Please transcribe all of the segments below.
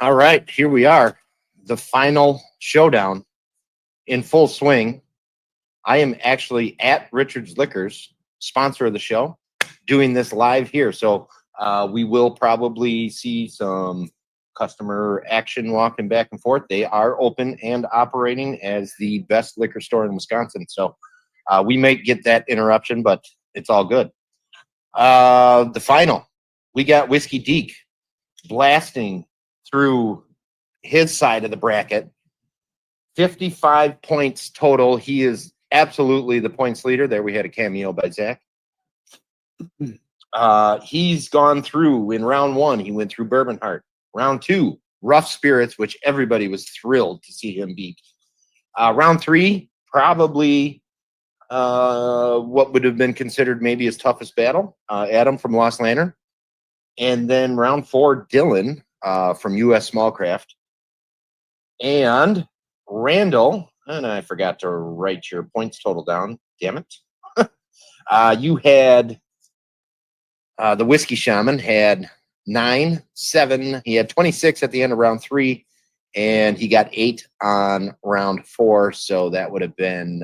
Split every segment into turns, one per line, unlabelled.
All right, here we are, the final showdown in full swing. I am actually at Richard's Liquors, sponsor of the show, doing this live here. So we will probably see some customer action walking back and forth. They are open and operating as the best liquor store in Wisconsin. So we may get that interruption, but it's all good. The final, we got Whiskey Deke blasting through his side of the bracket. 55 points total. He is absolutely the points leader. There we had a cameo by Zach. He's gone through in round one. He went through Bourbon Heart. Round two, Rough Spirits, which everybody was thrilled to see him beat. Round three, probably what would have been considered maybe his toughest battle, Adam from Lost Lantern. And then round four, Dylan from U.S. Smallcraft. And Randall, and I forgot to write your points total down. Damn it. You had the Whiskey Shaman had 9, 7. He had 26 at the end of round 3, and he got 8 on round 4. So that would have been,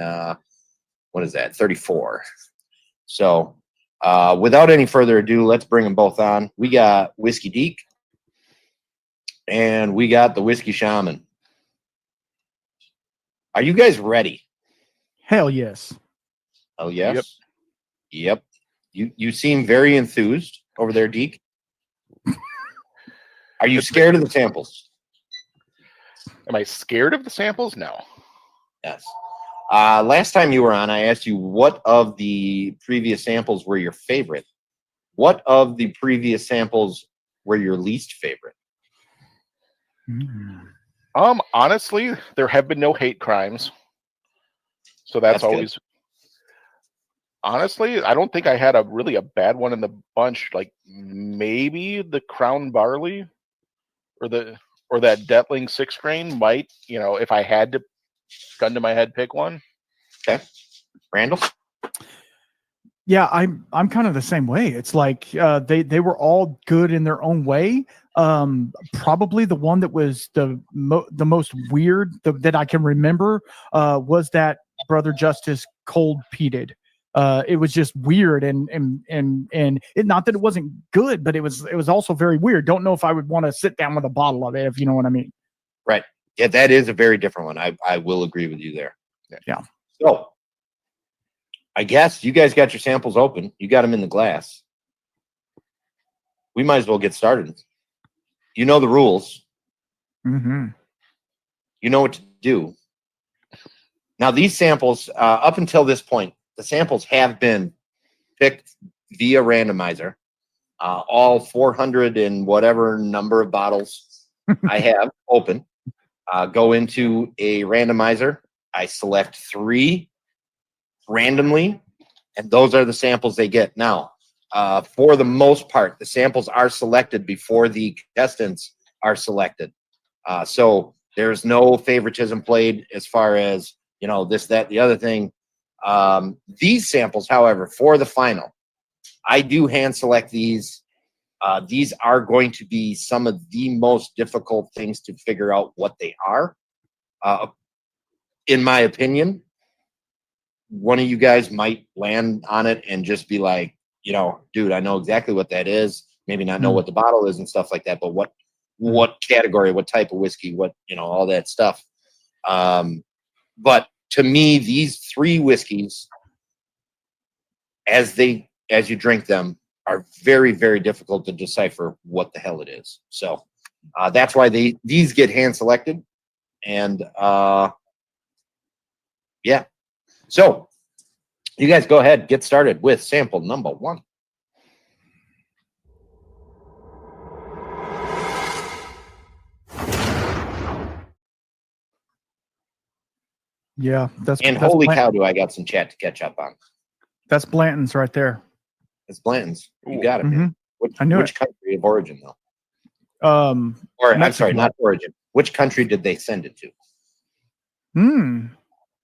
what is that, 34. So without any further ado, let's bring them both on. We got Whiskey Deke, and we got the Whiskey Shaman. Are you guys ready?
Hell yes.
Oh yes. Yep. You seem very enthused over there, Deke. Are you scared of the samples?
Am I scared of the samples? No.
Yes. Last time you were on, I asked you what of the previous samples were your favorite. What of the previous samples were your least favorite?
Honestly, there have been no hate crimes. So that's always good. Honestly, I don't think I had a bad one in the bunch. Like maybe the Crown Barley or that Detling 6 grain might, if I had to gun to my head pick one.
Okay. Randall?
Yeah, I'm kind of the same way. It's like they were all good in their own way. Probably the one that was the most weird that I can remember was that Brother Justice cold peated. It was just weird and it, not that it wasn't good, but it was also very weird. Don't know if I would want to sit down with a bottle of it, if you know what I mean.
Right. Yeah, that is a very different one. I will agree with you there.
Yeah.
So I guess you guys got your samples open. You got them in the glass. We might as well get started. You know the rules.
Mm-hmm.
You know what to do. Now, these samples, up until this point, the samples have been picked via randomizer. All 400 and whatever number of bottles I have open go into a randomizer. I select 3 randomly, and those are the samples they get. Now, for the most part, the samples are selected before the contestants are selected. So there's no favoritism played as far as, this, that, the other thing. These samples, however, for the final, I do hand select these. These are going to be some of the most difficult things to figure out what they are. In my opinion, one of you guys might land on it and just be like, dude, I know exactly what that is. Maybe not know what the bottle is and stuff like that, but what category, what type of whiskey, what, all that stuff. But to me, these 3 whiskeys, as you drink them, are very, very difficult to decipher what the hell it is. So that's why these get hand selected. And yeah. So you guys go ahead, get started with sample number 1.
Yeah, that's
And
that's
holy
Blant-
cow, do I got some chat to catch up on.
That's Blanton's right there.
It's Blanton's. You
Ooh.
got it, man.
I knew
Which country of origin, though? Or I'm
Mexico.
sorry, not origin. Which country did they send it to?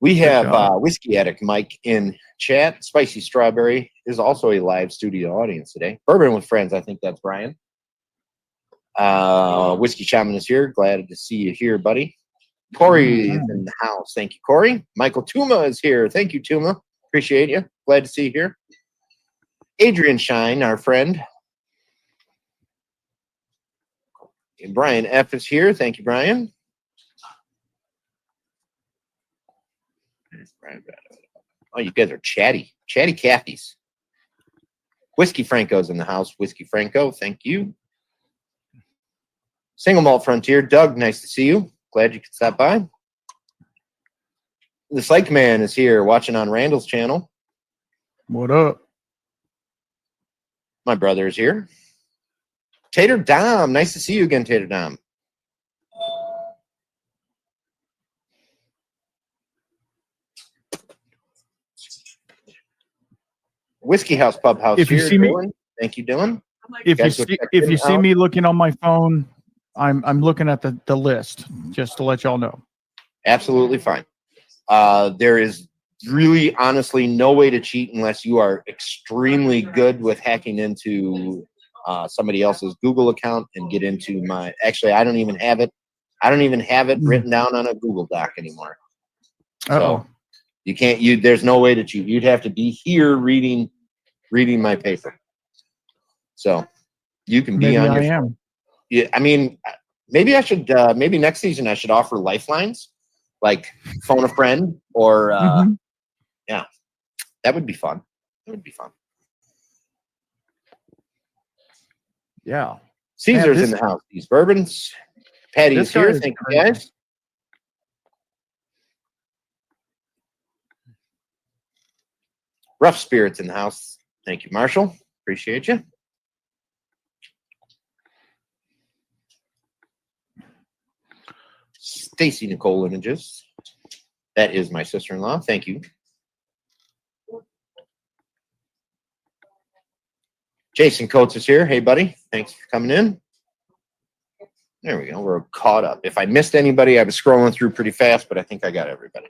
We
Good
have
job.
Whiskey Addict Mike in chat. Spicy Strawberry is also a live studio audience today. Bourbon with Friends, I think that's Brian. Whiskey Shaman is here. Glad to see you here, buddy. Corey is in the house. Thank you, Corey. Michael Tuma is here. Thank you, Tuma. Appreciate you. Glad to see you here. Adrian Shine, our friend. And Brian F is here. Thank you, Brian. Oh, you guys are chatty. Chatty Cathy's. Whiskey Franco's in the house. Whiskey Franco, thank you. Single Malt Frontier. Doug, nice to see you. Glad you could stop by. The Psych Man is here watching on Randall's channel.
What up?
My brother is here. Tater Dom. Nice to see you again, Tater Dom. Whiskey House Pub House.
If you
here,
see me-
Dylan. Thank you, Dylan.
If you
Guys, go
see
check
if
him
you see
out.
me looking on my phone, I'm looking at the list just to let y'all know.
Absolutely fine. There is really, honestly, no way to cheat unless you are extremely good with hacking into somebody else's Google account and get into my. Actually, I don't even have it. I don't even have it written down on a Google Doc anymore. So you can't. There's no way to cheat. You'd have to be here reading my paper. So you can be
Maybe
on your.
I am.
Yeah, I mean, maybe I should. Maybe next season I should offer lifelines, like phone a friend, or yeah, that would be fun. That would be fun.
Yeah.
Caesar's
this-
in the house. These bourbons. Patty's
this guy
here.
is
Thank you,
crazy.
guys. Rough Spirits in the house. Thank you, Marshall. Appreciate you. Stacy Nicole Images. That is my sister-in-law. Thank you. Jason Coates is here. Hey, buddy. Thanks for coming in. There we go. We're caught up. If I missed anybody, I was scrolling through pretty fast, but I think I got everybody.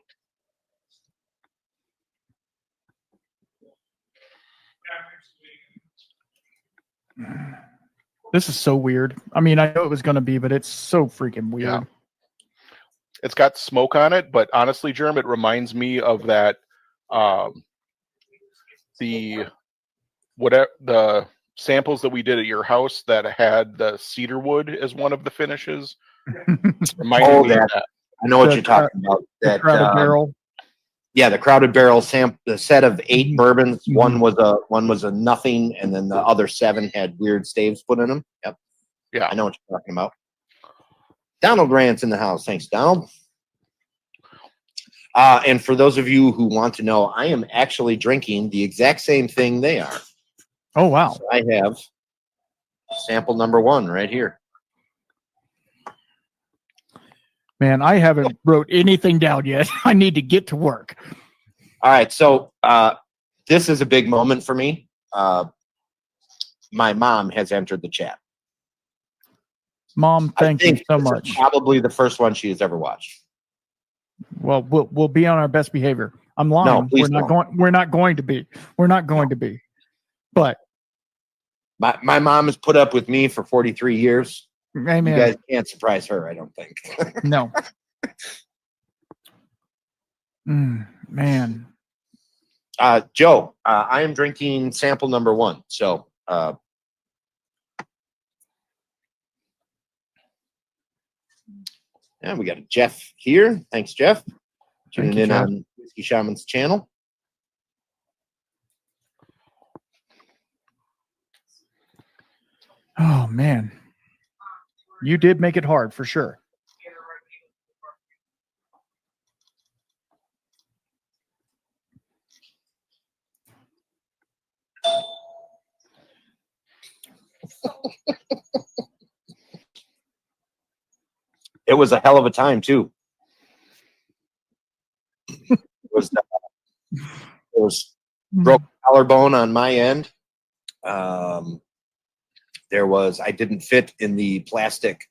This is so weird. I mean, I know it was going to be, but it's so freaking weird.
Yeah. It's got smoke on it, but honestly, Jerm, it reminds me of that the samples that we did at your house that had the cedar wood as one of the finishes. Reminded me of that.
I know what
The
you're talking about. That
Crowded Barrel.
Yeah, the Crowded Barrel the set of 8 bourbons. One was a nothing, and then the other 7 had weird staves put in them. Yep.
Yeah.
I know what you're talking about. Donald Rant's in the house. Thanks, Donald. And for those of you who want to know, I am actually drinking the exact same thing they are.
Oh wow.
So I have sample number 1 right here.
Man, I haven't wrote anything down yet. I need to get to work.
All right, so this is a big moment for me. My mom has entered the chat.
Mom, thank you so
this
much.
is probably the first one she has ever watched.
Well, we'll be on our best behavior. I'm lying.
No, please
We're not going to be. We're not going to be. But
my mom has put up with me for 43 years.
amen.
You guys can't surprise her, I don't think.
No. Man.
Joe, I am drinking sample number 1. So and we got Jeff here. Thanks, Jeff. Tuning in
Jeff.
on Whiskey Shaman's channel.
Oh man. You did make it hard for sure.
It was a hell of a time too. Broke collarbone on my end. I didn't fit in the plastic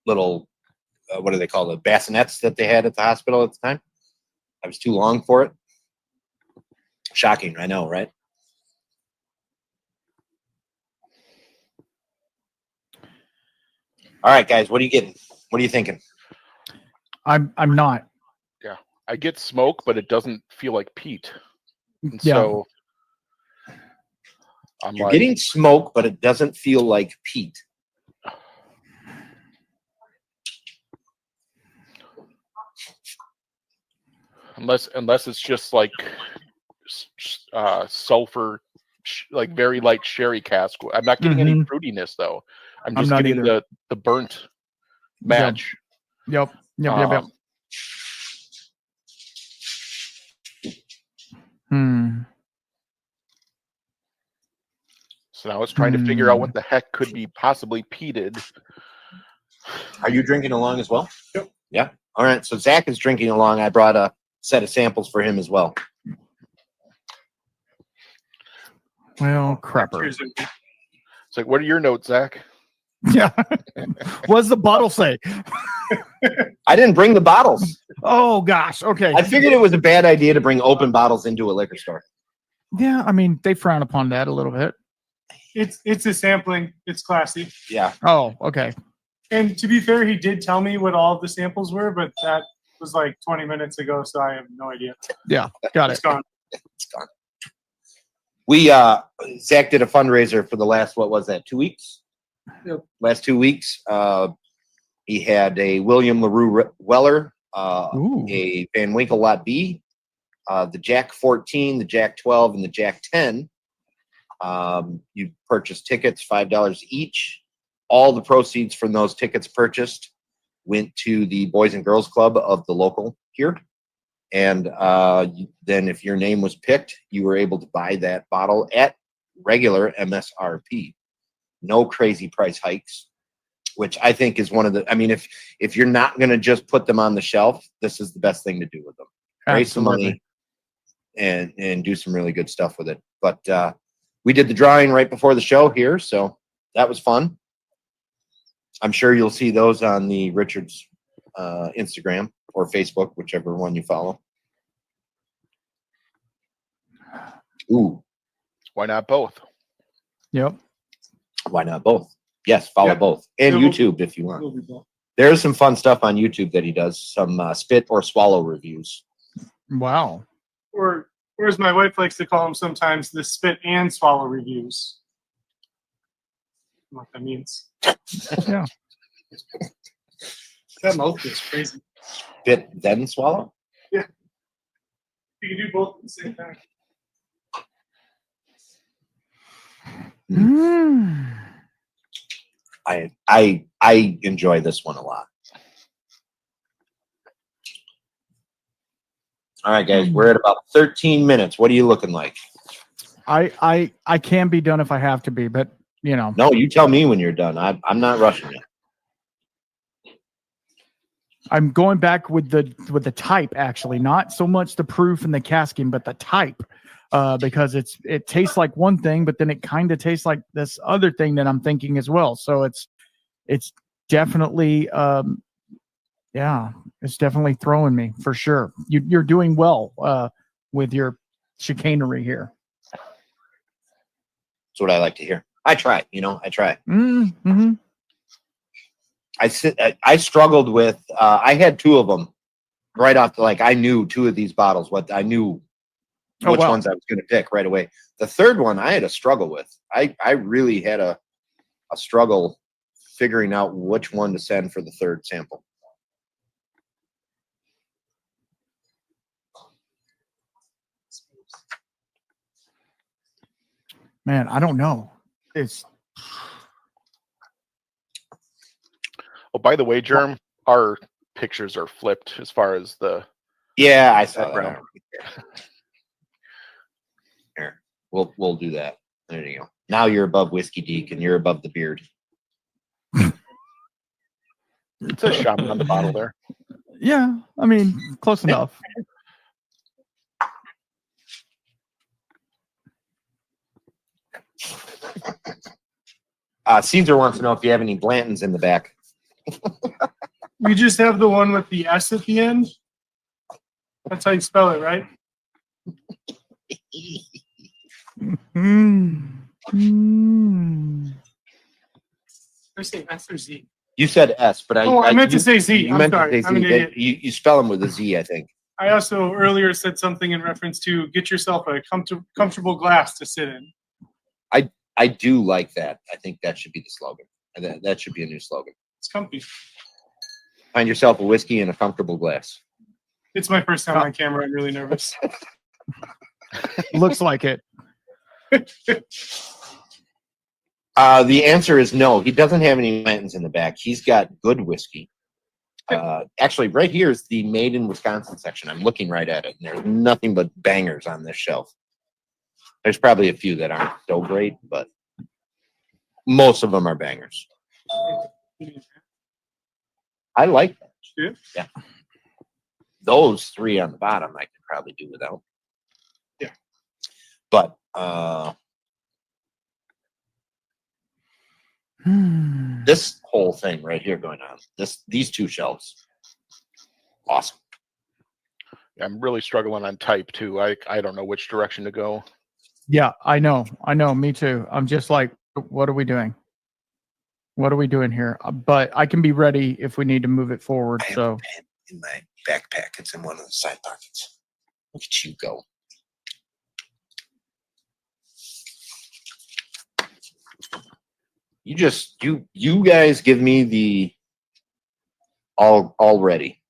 little, what do they call it, bassinets that they had at the hospital at the time. I was too long for it. Shocking, I know, right? All right, guys, what are you getting? What are you thinking?
I'm not.
Yeah, I get smoke, but it doesn't feel like peat. And
Yeah.
so
You're getting smoke, but it doesn't feel like peat.
Unless it's just like sulfur, like very light sherry cask. I'm not getting any fruitiness though. I'm just getting the burnt match.
Yep.
So now it's trying to figure out what the heck could be possibly peated.
Are you drinking along as well? Yep. Yeah. All right. So Zach is drinking along. I brought a set of samples for him as well.
Well, crapper.
It's like, what are your notes, Zach?
Yeah. What does the bottle say?
I didn't bring the bottles.
Oh gosh. Okay.
I figured it was a bad idea to bring open bottles into a liquor store.
Yeah, I mean they frown upon that a little bit.
It's a sampling. It's classy.
Yeah.
Oh, okay.
And to be fair, he did tell me what all of the samples were, but that was like 20 minutes ago, so I have no idea.
Yeah, got
It's
it.
gone.
It's gone. We Zach did a fundraiser for the last, what was that, 2 weeks?
Yep.
Last 2 weeks. He had a William LaRue Weller, a Van Winkle Lot B, the Jack 14, the Jack 12, and the Jack 10. You purchased tickets, $5 each. All the proceeds from those tickets purchased went to the Boys and Girls Club of the local here. And then if your name was picked, you were able to buy that bottle at regular MSRP. No crazy price hikes, which I think is one of the, I mean, if you're not going to just put them on the shelf, this is the best thing to do with them. Raise some money and do some really good stuff with it. But we did the drawing right before the show here, so that was fun. I'm sure you'll see those on the Richards Instagram or Facebook, whichever one you follow. Ooh.
Why not both?
Yep.
Why not both? Yes, follow both. And YouTube if you want.
Both.
There's some fun stuff on YouTube that he does, some spit or swallow reviews.
Wow.
Or as my wife likes to call them sometimes, the spit and swallow reviews. I don't know what that means.
Yeah.
That mouth is crazy.
Spit then swallow?
Yeah. You can do both at the same time.
I enjoy this one a lot. All right, guys, we're at about 13 minutes. What are you looking like?
I can be done if I have to be, but you know.
No, you tell me when you're done. I'm not rushing you.
I'm going back with the type, actually, not so much the proof and the casking, but the type, because it tastes like one thing, but then it kind of tastes like this other thing that I'm thinking as well. So it's definitely it's definitely throwing me for sure. You're doing well with your chicanery here.
That's what I like to hear. I try, I try.
Mm-hmm.
I struggled with, I had two of them right off. I knew two of these bottles, I knew which ones I was going to pick right away. The third one I had a struggle with. I really had a struggle figuring out which one to send for the third sample.
Man, I don't know.
Oh, by the way, Jerm, our pictures are flipped as far as the.
Yeah, I saw that. Here, we'll do that. There you go. Now you're above Whiskey Deke and you're above the beard.
It says Shaman on the bottle there.
Yeah, I mean, close enough.
Caesar wants to know if you have any Blantons in the back.
We just have the one with the S at the end. That's how you spell it, right? I say S or Z.
You said S, but
I meant to say Z.
You
I'm
meant
sorry.
to say
I'm an
Z.
idiot.
You spell them with a Z, I think.
I also earlier said something in reference to get yourself a comfortable glass to sit in.
I do like that. I think that should be the slogan. That should be a new slogan.
It's comfy.
Find yourself a whiskey in a comfortable glass.
It's my first time on camera. I'm really nervous.
Looks like it.
The answer is no. He doesn't have any Blantons in the back. He's got good whiskey. Actually, right here is the Made in Wisconsin section. I'm looking right at it, and there's nothing but bangers on this shelf. There's probably a few that aren't so great, but most of them are bangers. I like that. Yeah. Those three on the bottom, I could probably do without.
Yeah.
But this whole thing right here going on, these two shelves, awesome.
I'm really struggling on type too. I don't know which direction to go.
Yeah, I know. Me too. I'm just like, what are we doing? What are we doing here? But I can be ready if we need to move it forward.
I have
So
a pen in my backpack. It's in one of the side pockets. Look at you go. You guys give me the all ready.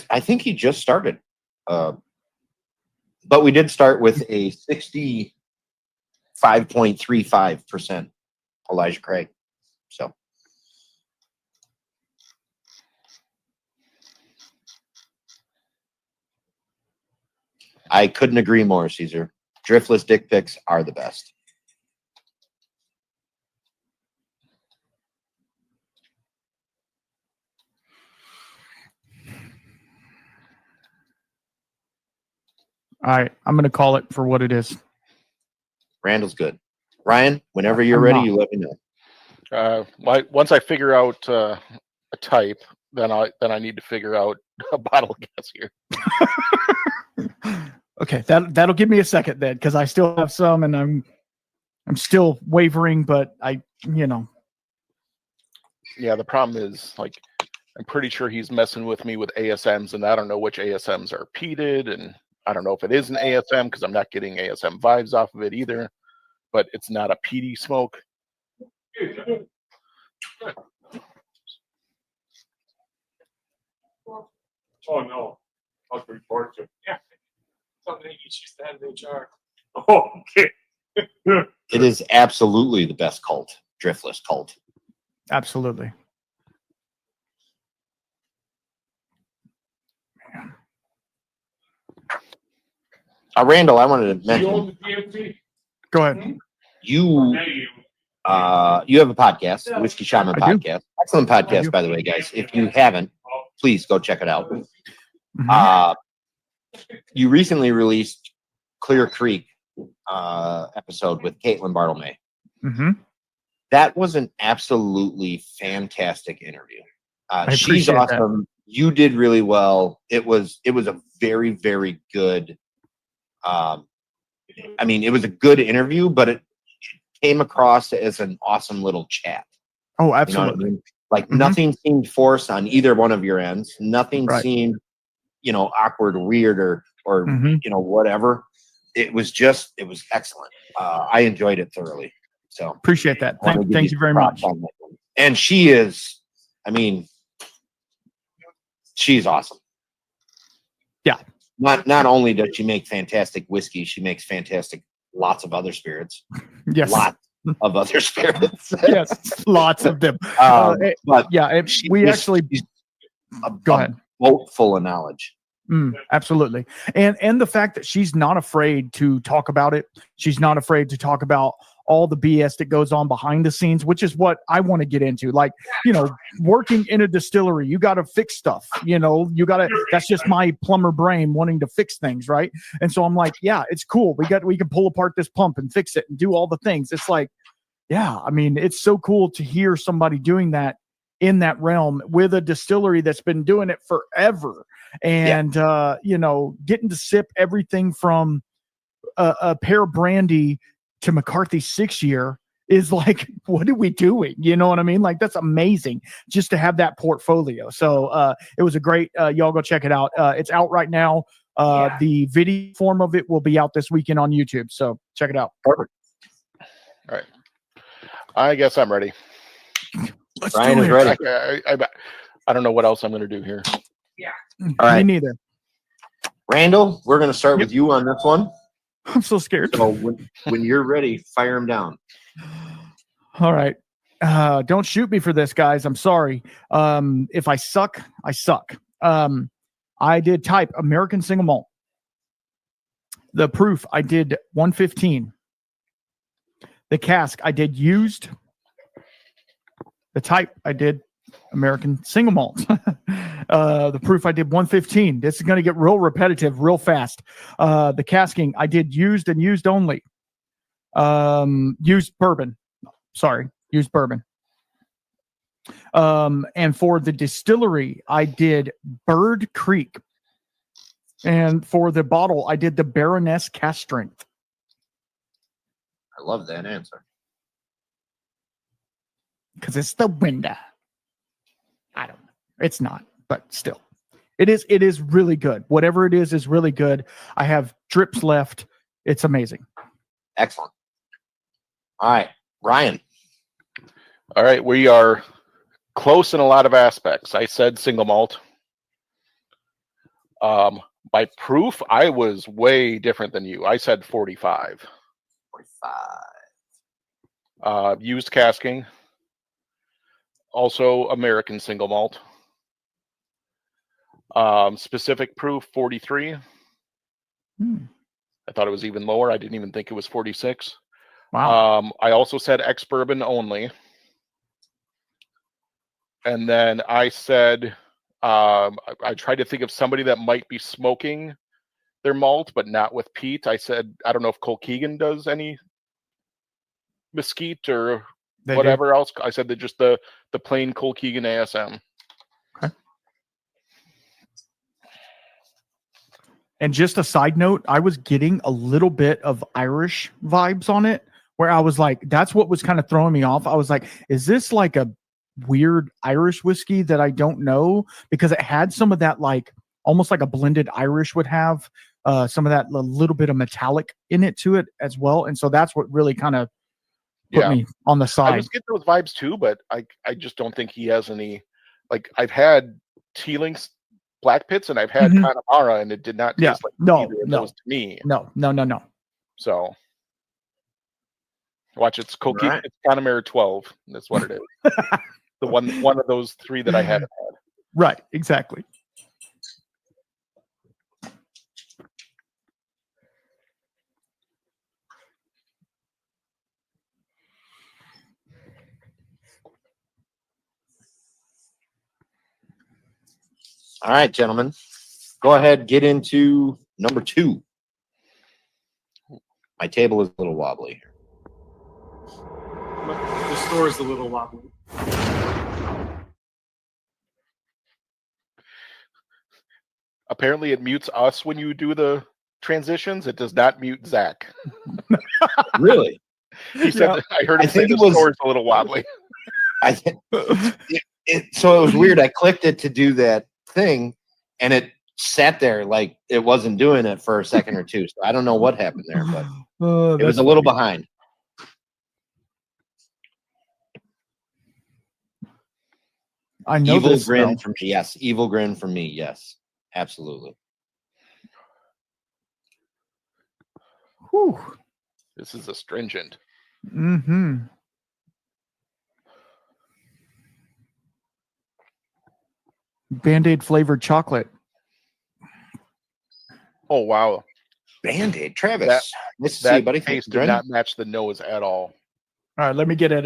I think he just started. But we did start with a 65.35% Elijah Craig. So I couldn't agree more, Caesar. Driftless dick pics are the best.
all right, I'm going to call it for what it is.
Randall's good. Ryan, whenever you're
I'm
ready,
not.
you let me know.
Once I figure out a type, then I need to figure out a bottle guess here.
Okay, that'll give me a second then, because I still have some, and I'm still wavering, but
Yeah, the problem is, like, I'm pretty sure he's messing with me with ASMs, and I don't know which ASMs are peated, and I don't know if it is an ASM because I'm not getting ASM vibes off of it either. But it's not a peaty smoke.
Oh no, I'll report you. Yeah, something you used to have in HR. Oh, okay.
It is absolutely the best cult, driftless cult.
absolutely.
Randall, I wanted to mention
Go ahead.
you have a podcast, Whiskey Shaman
I do.
podcast. Excellent
I
podcast,
do.
by the way, guys. If you haven't, please go check it out.
Mhm.
You recently released Clear Creek episode with Caitlin Bartlemay.
Mhm.
That was an absolutely fantastic interview. She's
appreciate that.
awesome. You did really well. It was a very, very good. It was a good interview, but it came across as an awesome little chat.
Oh,
You know what I
absolutely.
mean? Like
Mhm.
nothing seemed forced on either one of your ends. Nothing
Right.
seemed, awkward, weird, or
Mhm.
whatever. It was excellent. I enjoyed it thoroughly. So
Appreciate that.
I wanna give
Thank you very
props
much.
on that one. And she is, she's awesome.
Yeah.
Not only does she make fantastic whiskey, she makes lots of other spirits.
Yes.
Lots of other spirits.
Yes. Lots of them.
But
We actually
she's
go ahead.
boat full of knowledge.
Absolutely. And the fact that she's not afraid to talk about it. She's not afraid to talk about all the BS that goes on behind the scenes, which is what I want to get into. Like, working in a distillery, you got to fix stuff. That's just my plumber brain wanting to fix things, right? And so I'm like, yeah, it's cool. We can pull apart this pump and fix it and do all the things. It's like, yeah, I mean, it's so cool to hear somebody doing that in that realm with a distillery that's been doing it forever. And, getting to sip everything from a pear brandy to McCarthy 6-year is like, what are we doing? You know what I mean? Like, that's amazing just to have that portfolio. So it was a great, y'all go check it out. It's out right now. The video form of it will be out this weekend on YouTube. So check it out.
Perfect.
All right. I guess I'm ready.
Let's
Ryan
do
is
it.
ready.
I don't know what else I'm going to do here.
All right.
Me neither.
Randall, we're going to start with you on this one.
I'm so scared.
So when you're ready, fire him down.
All right. Don't shoot me for this, guys. I'm sorry. If I suck, I suck. I did type American single malt. The proof, I did 115. The cask, I did used. The type, I did American single malt. The proof, I did 115. This is going to get real repetitive real fast. The casking, I did used and used only. Used bourbon. Sorry, used bourbon. And for the distillery, I did Bird Creek. And for the bottle, I did the Baroness Cask Strength.
I love that answer.
Because it's the window. I don't know. It's not, but still. It is really good. Whatever it is really good. I have drips left. It's amazing.
Excellent. All right, Ryan.
All right. We are close in a lot of aspects. I said single malt. By proof, I was way different than you. I said 45.
45.
Used casking. Also American single malt. Specific proof 43. I thought it was even lower. I didn't even think it was 46.
Wow.
I also said ex-bourbon only. And then I said, I tried to think of somebody that might be smoking their malt, but not with peat. I said, I don't know if Colkegan does any mesquite or whatever else. I said that just the plain Colkegan ASM.
Okay. And just a side note, I was getting a little bit of Irish vibes on it, where I was like, that's what was kind of throwing me off. I was like, is this like a weird Irish whiskey that I don't know? Because it had some of that, like almost like a blended Irish would have, some of that little bit of metallic in it to it as well. And so that's what really kind of put me on the side.
I was getting those vibes too, but I just don't think he has any. Like, I've had Teeling's Black Pits and I've had Connemara, and it did not taste like either of those to me.
No.
So watch, it's Colkegan.
Right.
It's Connemara 12. That's what it is. The one of those three that I haven't had.
Right, exactly.
All right, gentlemen. Go ahead, get into number 2. My table is a little wobbly here.
The store is a little wobbly.
Apparently, it mutes us when you do the transitions. It does not mute Zach.
Really?
He said,
Yeah.
I heard him say the store is a little wobbly.
So it was weird. I clicked it to do that thing, and it sat there like it wasn't doing it for a second or two. So I don't know what happened there, but it was a little behind.
I know
Evil
this
grin
though.
from me. Yes. Evil grin from me. Yes. Absolutely.
Whew.
This is astringent.
Mm-hmm. Band-Aid flavored chocolate.
Oh, wow.
Band-Aid. Travis,
That-
nice to see you,
That
buddy.
taste
Thanks for
did
joining.
not match the nose at all.
All right, let me get it.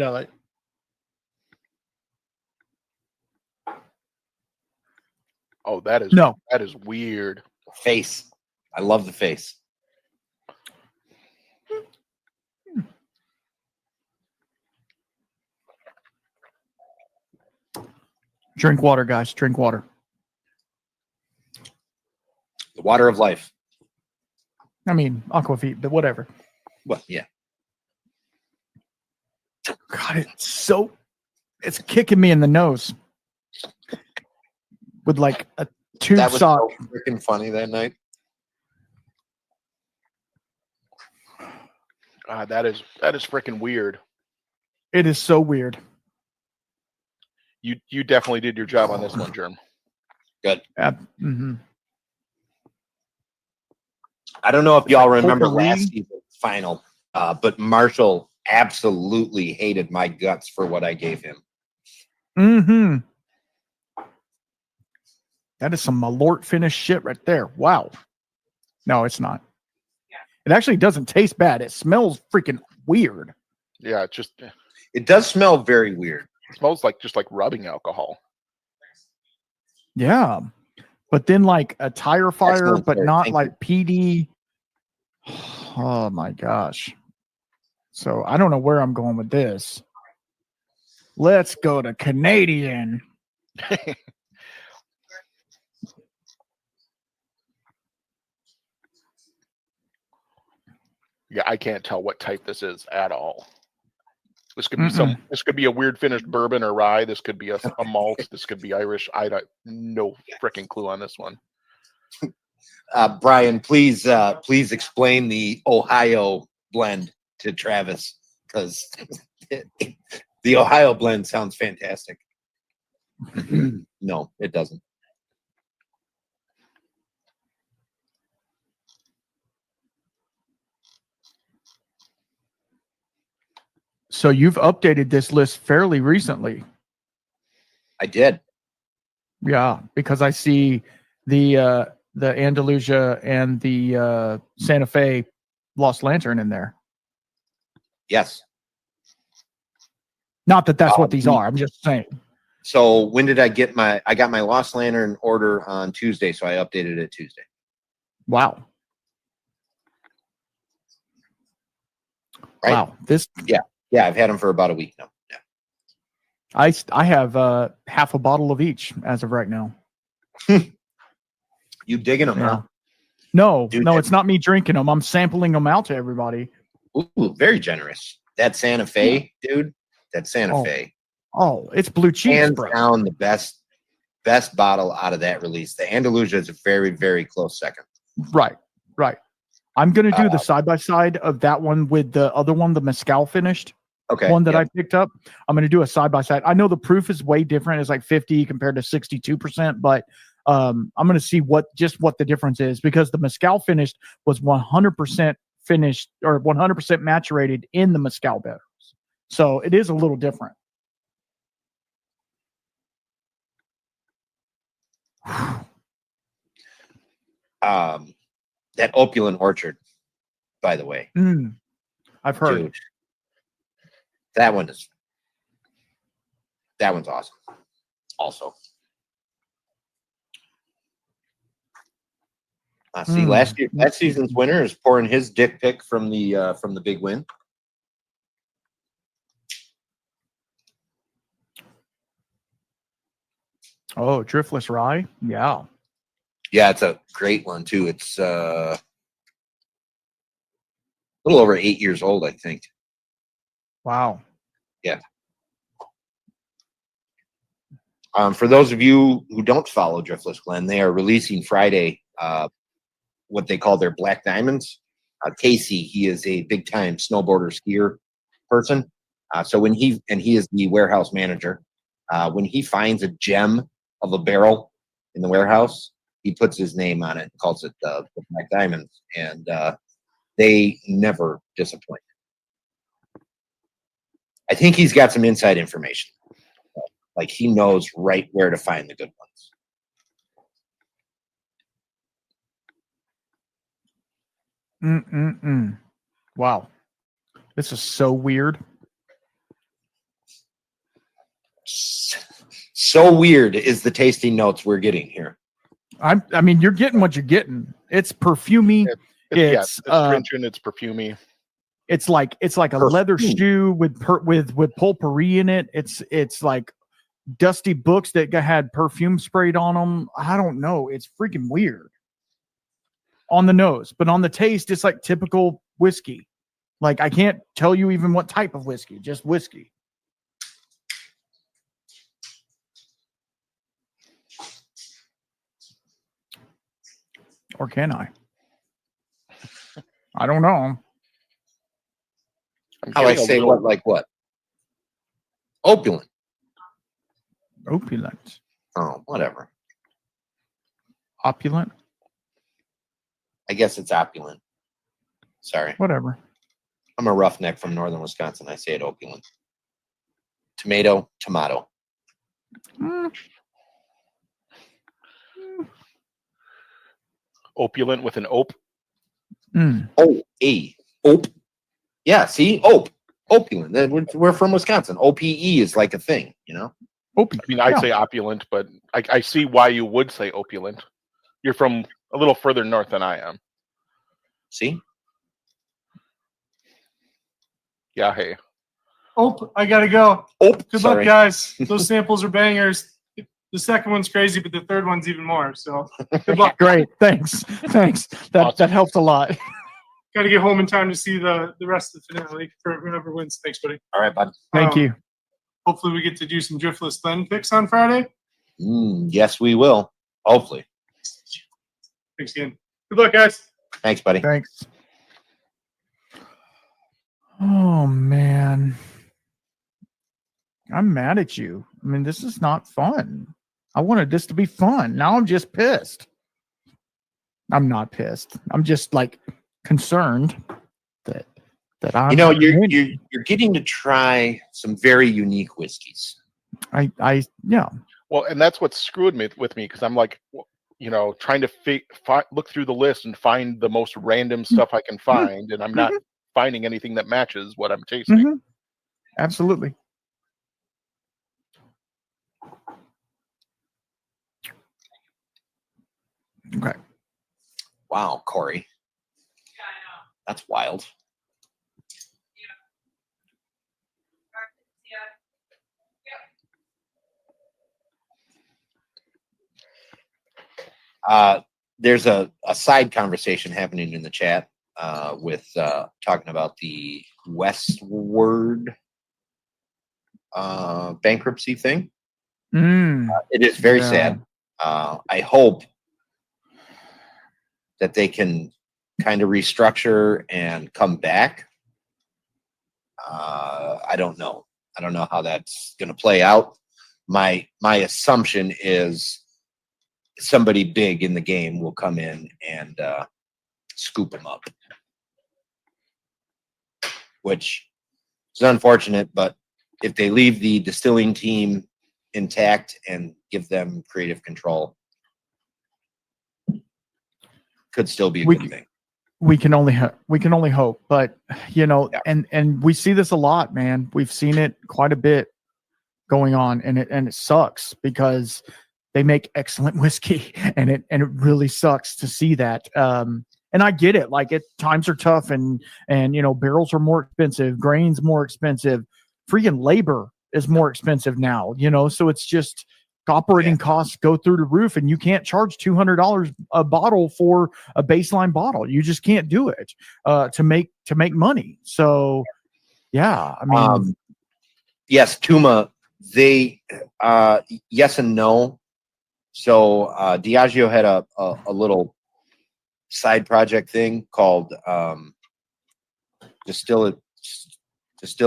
Oh, that is
No.
weird.
Face. I love the face.
Drink water, guys. Drink water.
The water of life.
I mean, aquavit, but whatever.
Well, yeah.
God, it's kicking me in the nose with like a tube
That was
sock.
so freaking funny that night.
That is freaking weird.
It is so weird.
You definitely did your job on this one, Jerm.
Good.
Mm-hmm.
I don't know if y'all remember
potpourri.
last season's final, but Marshall absolutely hated my guts for what I gave him.
Mm-hmm. That is some Malort finish shit right there. Wow. No, it's not. It actually doesn't taste bad. It smells freaking weird.
Yeah, it just
It does smell very weird.
smells like just like rubbing alcohol.
Yeah. But then like a tire fire,
Excellent,
but
sir.
not
Thank
like PD. Oh my gosh. So I don't know where I'm going with this. Let's go to Canadian.
Yeah, I can't tell what type this is at all. This could be this could be a weird finished bourbon or rye. This could be a malt. This could be Irish. I don't no freaking clue on this one.
Brian, please explain the Ohio blend to Travis, because the Ohio blend sounds fantastic. No, it doesn't.
So you've updated this list fairly recently.
I did.
Yeah, because I see the Andalusia and the Santa Fe Lost Lantern in there.
Yes.
Not that that's what these are. I'm just saying.
So when did I get I got my Lost Lantern order on Tuesday, so I updated it Tuesday.
Wow.
Right?
Wow. This
Yeah, I've had them for about a week now. Yeah.
I have half a bottle of each as of right now.
You digging them,
Yeah.
huh?
No,
Dude,
no, it's not me drinking them. I'm sampling them out to everybody.
Ooh, very generous. That Santa Fe, dude. That Santa
Oh,
Fe.
Oh, it's blue cheese,
Hands
bro.
down the best bottle out of that release. The Andalusia is a very, very close second.
Right. I'm gonna do the side by side of that one with the other one, the mezcal finished one that I picked up. I'm gonna do a side by side. I know the proof is way different. It's like 50 compared to 62%, but I'm gonna see what the difference is, because the mezcal finished was 100% finished or 100% maturated in the mezcal barrels. So it is a little different.
That Opulent Orchard, by the way.
I've heard.
Dude, that one's awesome. Also. See, last season's winner is pouring his dick pic from the big win.
Oh, driftless rye. Yeah.
Yeah, it's a great one too. It's a little over 8 years old, I think.
Wow.
Yeah. For those of you who don't follow Driftless Glen, they are releasing Friday what they call their Black Diamonds. Casey, he is a big time snowboarder skier person. So when he is the warehouse manager, when he finds a gem of a barrel in the warehouse, he puts his name on it and calls it the Black Diamonds, and they never disappoint. I think he's got some inside information. Like, he knows right where to find the good ones.
Wow. This is so weird.
So weird is the tasting notes we're getting here.
I mean, you're getting what you're getting. It's perfumey.
It's astringent. It's perfumey.
It's like a leather shoe with potpourri in it. It's like dusty books that had perfume sprayed on them. I don't know. It's freaking weird on the nose, but on the taste, it's like typical whiskey. Like I can't tell you even what type of whiskey, just whiskey. Or can I? I don't know.
How I say what, like what? Opulent.
Opulent.
Oh, whatever.
Opulent.
I guess it's opulent. Sorry.
Whatever.
I'm a roughneck from northern Wisconsin. I say it opulent. Tomato.
Opulent with an ope.
Ope. Yeah, see? Opulent. We're from Wisconsin. OPE is like a thing, you know?
I mean, I'd say opulent, but I see why you would say opulent. You're from a little further north than I am.
See?
Yeah, hey.
I gotta go. Good
Sorry.
luck, guys. Those samples are bangers. The second one's crazy, but the third one's even more. So good luck.
Great. Thanks. That helps a lot.
Got to get home in time to see the rest of the finale for whoever wins. Thanks, buddy.
All right, bud.
Thank you.
Hopefully we get to do some Driftless Glen picks on Friday.
Yes, we will. Hopefully.
Thanks again. Good luck, guys.
Thanks, buddy.
Thanks. Oh, man. I'm mad at you. I mean, this is not fun. I wanted this to be fun. Now I'm just pissed. I'm not pissed. I'm just like concerned that I'm.
You're getting to try some very unique whiskeys.
Yeah.
Well, and that's what screwed me with me because I'm like, trying to look through the list and find the most random stuff I can find, and I'm not finding anything that matches what I'm tasting.
Absolutely. Okay.
Wow, Corey.
Yeah, I know.
That's wild. There's a side conversation happening in the chat with talking about the Westward bankruptcy thing. It is very sad. I hope that they can kind of restructure and come back. I don't know. I don't know how that's going to play out. My assumption is somebody big in the game will come in and scoop them up, which is unfortunate. But if they leave the distilling team intact and give them creative control, could still be a good thing.
We can only hope, but and we see this a lot, man. We've seen it quite a bit going on, and it sucks because they make excellent whiskey, and it really sucks to see that. And I get it. Like times are tough, and barrels are more expensive, grains more expensive, freaking labor is more expensive now. So it's just operating costs go through the roof, and you can't charge $200 a bottle for a baseline bottle. You just can't do it to make money. So, yeah, I mean,
yes, Tuma. They yes and no. So Diageo had a little side project thing called Distill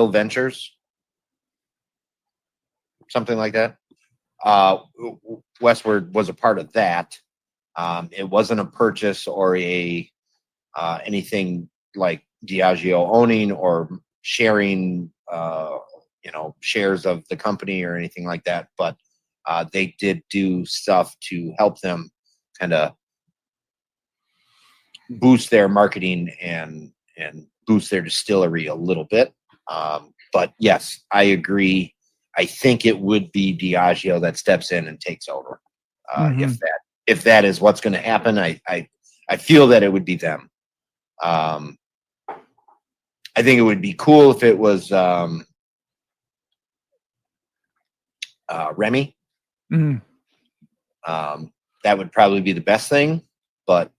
Ventures, something like that. Westward was a part of that. It wasn't a purchase or anything like Diageo owning or sharing, shares of the company or anything like that. But they did do stuff to help them kind of boost their marketing and boost their distillery a little bit. But yes, I agree. I think it would be Diageo that steps in and takes over. If that is what's going to happen, I feel that it would be them. I think it would be cool if it was Remy.
Mhm.
That would probably be the best thing, but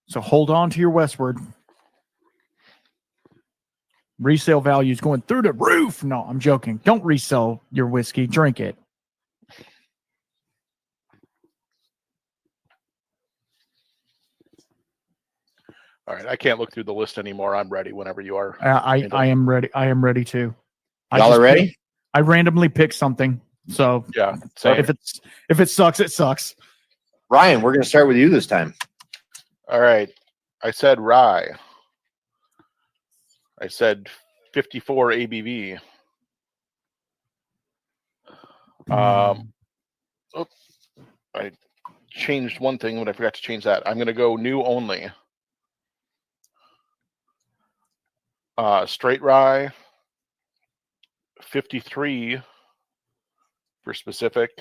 So hold on to your Westward. Resale value is going through the roof. No, I'm joking. Don't resell your whiskey. Drink it.
All right, I can't look through the list anymore. I'm ready whenever you are.
I am ready. I am ready too.
y'all are ready?
I randomly picked something. So
Yeah, same.
if it sucks, it sucks.
Ryan, we're going to start with you this time.
All right. I said rye. I said 54 ABV. I changed one thing, but I forgot to change that. I'm going to go new only. Straight rye, 53 for specific.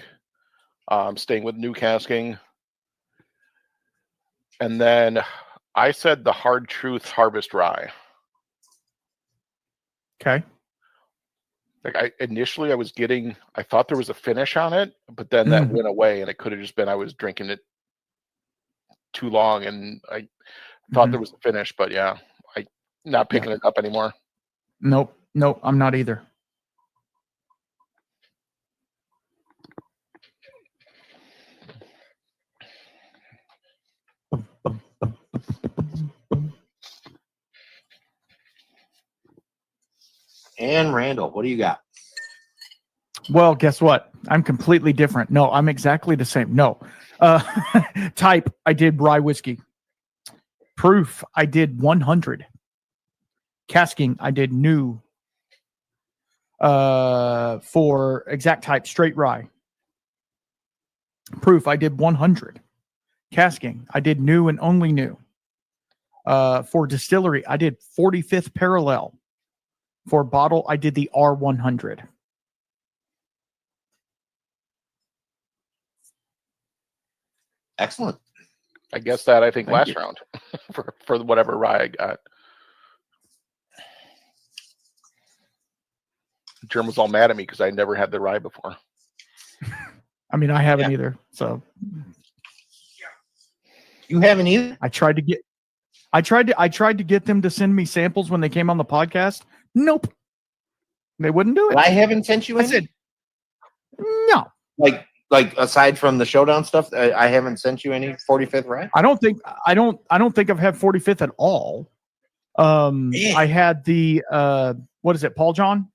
Staying with new casking. And then I said the Hard Truth Harvest Rye.
Okay.
Like I thought there was a finish on it, but then that went away, and it could have just been I was drinking it too long, and I thought there was a finish, but yeah, I not picking it up anymore.
Nope, I'm not either.
And Randall, what do you got?
Well, guess what? I'm completely different. No, I'm exactly the same. No. Type, I did rye whiskey. Proof, I did 100. Casking, I did new. For exact type, straight rye. Proof, I did 100. Casking, I did new and only new. For distillery, I did 45th parallel. For bottle, I did the R100.
Excellent.
I guess that I think
Thank
last
you.
round for whatever rye I got. Jerm was all mad at me because I never had the rye before.
I mean, I haven't either. So
You haven't either?
I tried to get them to send me samples when they came on the podcast. Nope. They wouldn't do it.
I haven't sent you
I
any?
said, no.
Like aside from the Showdown stuff, I haven't sent you any 45th rye?
I don't think I've had 45th at all. I had the what is it, Paul John?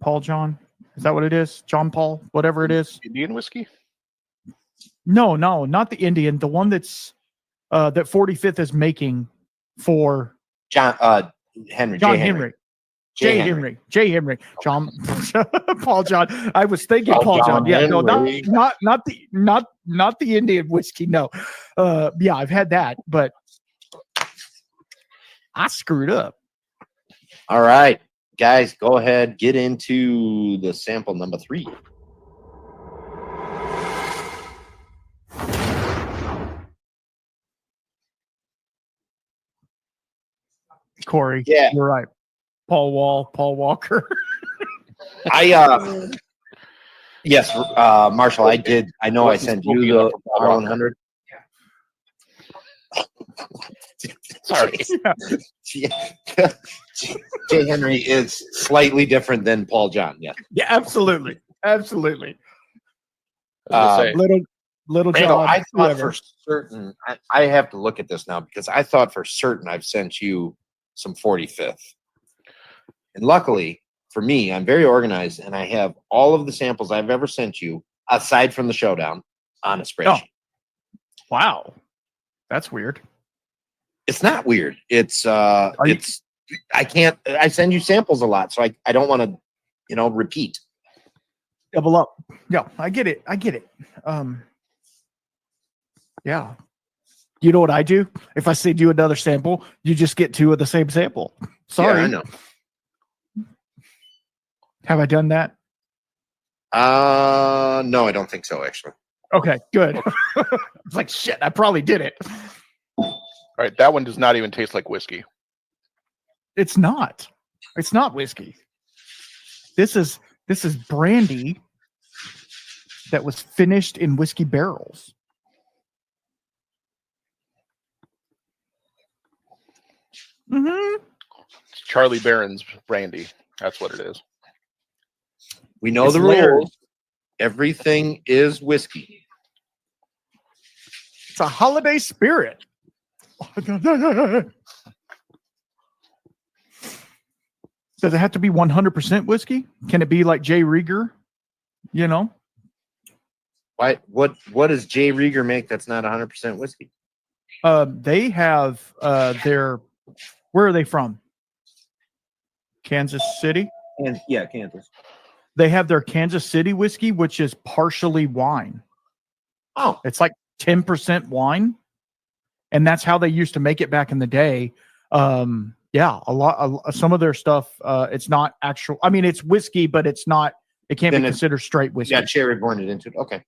Paul John? Is that what it is? John Paul, whatever it is.
Indian whiskey?
No, not the Indian. The one that's that 45th is making for
John Henry.
John
J.
Henry.
J.
J. Henry. John Paul John. I was thinking Paul John. Yeah, no,
Henry.
not the Indian whiskey. No. Yeah, I've had that, but I screwed up.
All right, guys, go ahead, get into the sample number 3.
Corey.
Yeah.
You're right. Paul Walker.
Yes, Marshall, I did. I know I sent you the R100.
Sorry.
J. Henry is slightly different than Paul John. Yeah.
Yeah, absolutely. Absolutely.
Say,
Little
Randall,
John.
I thought
whoever.
for certain, I have to look at this now because I thought for certain I've sent you some 45th. And luckily for me, I'm very organized and I have all of the samples I've ever sent you, aside from the Showdown, on a spreadsheet.
Oh. Wow. That's weird.
It's not weird. It's I send you samples a lot, so I don't want to, repeat.
Double up. Yeah, I get it. Yeah. You know what I do? If I send you another sample, you just get 2 of the same sample. Sorry.
Yeah, I know.
Have I done that?
No, I don't think so, actually.
Okay, good. It's like, shit, I probably did it.
All right, that one does not even taste like whiskey.
It's not. It's not whiskey. This is brandy that was finished in whiskey barrels. Mm-hmm.
It's Charlie Barron's brandy. That's what it is.
We know
It's
the
layered.
rules. Everything is whiskey.
It's a holiday spirit. Does it have to be 100% whiskey? Can it be like Jay Rieger? You know?
Why? What does Jay Rieger make that's not 100% whiskey?
They have their. Where are they from? Kansas City.
And yeah, Kansas.
They have their Kansas City whiskey, which is partially wine.
Oh,
It's like 10% wine, and that's how they used to make it back in the day. Yeah, some of their stuff. It's not actual. I mean, it's whiskey, but it's not. It can't
Then
be
it's-
considered straight whiskey.
you got cherry born it into it. Okay.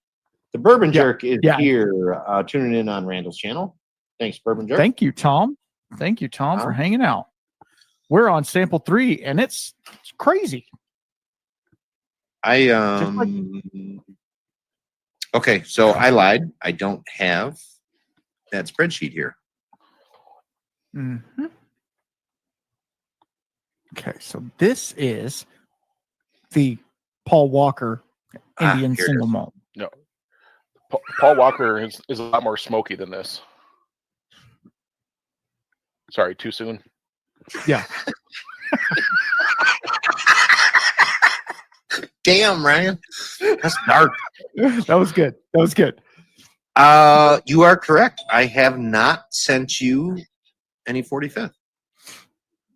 The Bourbon
Yeah,
Jerk is
yeah.
here, tuning in on Randall's channel. Thanks, Bourbon Jerk.
Thank you, Tom. Thank you, Tom, for hanging out. We're on sample 3, and it's crazy.
I
Just
okay, so I lied. I don't have that spreadsheet here.
Mhm. Okay, so this is the Paul Walker Indian
here it
single
is.
malt.
No, Paul Walker is a lot more smoky than this. Sorry, too soon.
Yeah.
Damn, Ryan. That's dark.
That was good. That was good.
You are correct. I have not sent you any 45th.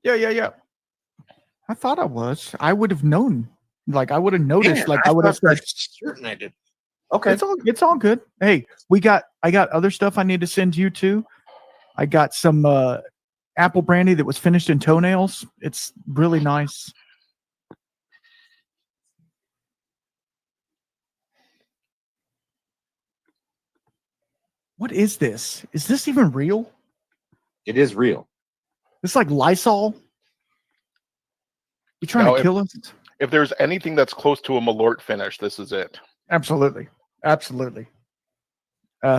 Yeah. I thought I was. I would have known. Like I would have noticed.
Man,
like I would have
thought
said,
for certain I did. Okay.
it's all good. Hey, I got other stuff I need to send you too. I got some apple brandy that was finished in toenails. It's really nice. What is this? Is this even real?
It is real.
It's like Lysol. You trying
No,
to kill us?
If there's anything that's close to a Malort finish, this is it.
Absolutely.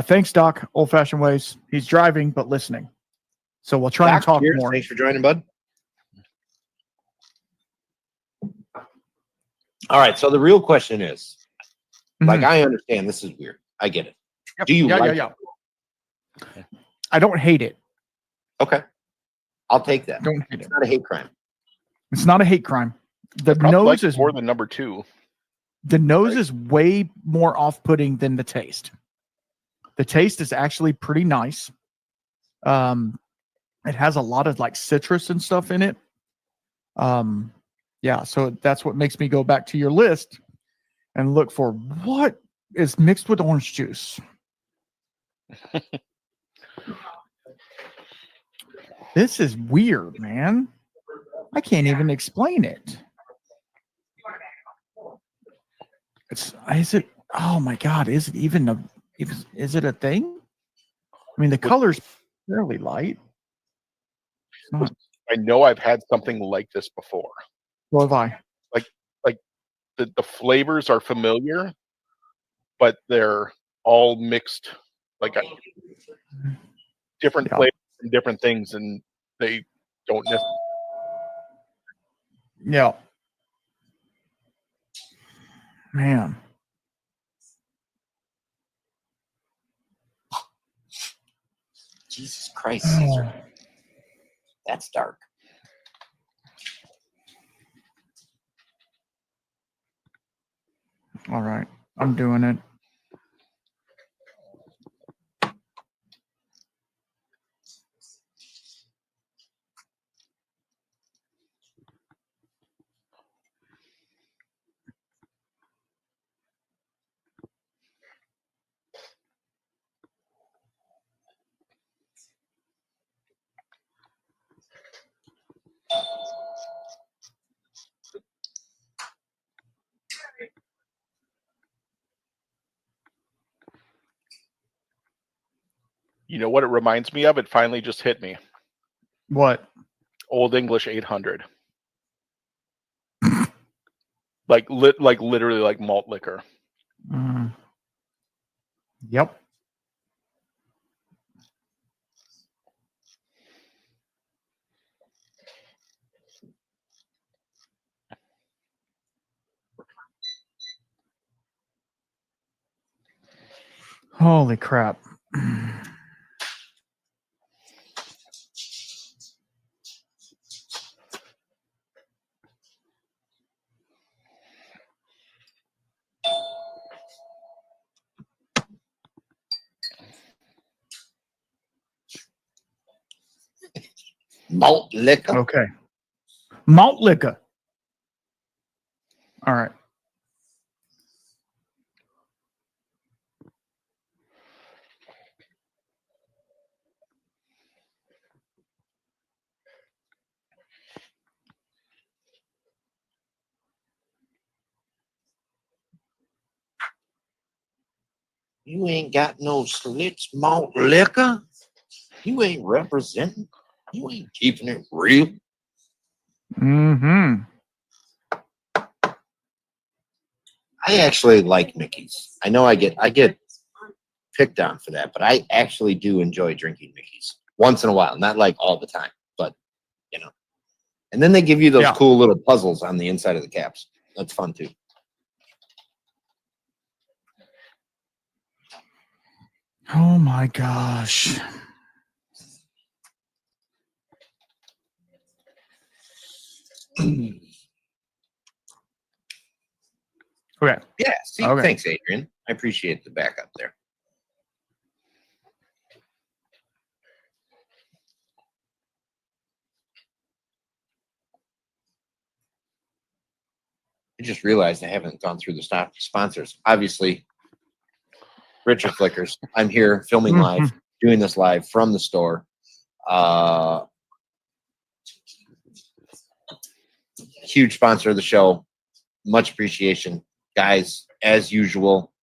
Thanks, Doc. Old fashioned ways. He's driving but listening. So we'll try and
Doc,
talk
cheers.
more.
Thanks for joining, bud. All right. So the real question is, like,
Mhm.
I understand this is weird. I get it.
Yep.
Do you
Yeah,
like
yeah.
it?
I don't hate it.
Okay. I'll take that.
Don't hate
It's
it.
not a hate crime.
It's not a hate crime. The
Probably
nose
like
is
more than number 2.
the nose is way more off-putting than the taste. The taste is actually pretty nice. It has a lot of like citrus and stuff in it. Yeah, so that's what makes me go back to your list and look for what is mixed with orange juice. This is weird, man. I can't even explain it. Is it? Oh my God! Is it even a? Is it a thing? I mean, the color's fairly light. It's not.
I know I've had something like this before.
What have I?
Like the flavors are familiar, but they're all mixed, like different
Yeah.
flavors from different things, and they don't necessarily.
Yeah. Man.
Jesus Christ, Caesar. That's dark.
All right. I'm doing it.
You know what it reminds me of? It finally just hit me.
What?
Old English 800. like literally like malt liquor.
Mm. Yep. Holy crap.
Malt liquor.
Okay. Malt liquor. All right.
You ain't got no Slits malt liquor. You ain't representing. You ain't keeping it real.
Mm-hmm.
I actually like Mickey's. I know I get picked on for that, but I actually do enjoy drinking Mickey's once in a while, not like all the time, but you know. And then they give you those
Yeah.
cool little puzzles on the inside of the caps. That's fun too.
Oh my gosh. Okay.
Yeah, see,
Okay.
thanks, Adrian. I appreciate the backup there. I just realized I haven't gone through the sponsors. Obviously, Richard Flickers. I'm here filming live, doing this live from the store. Huge sponsor of the show. Much appreciation. Guys, as usual,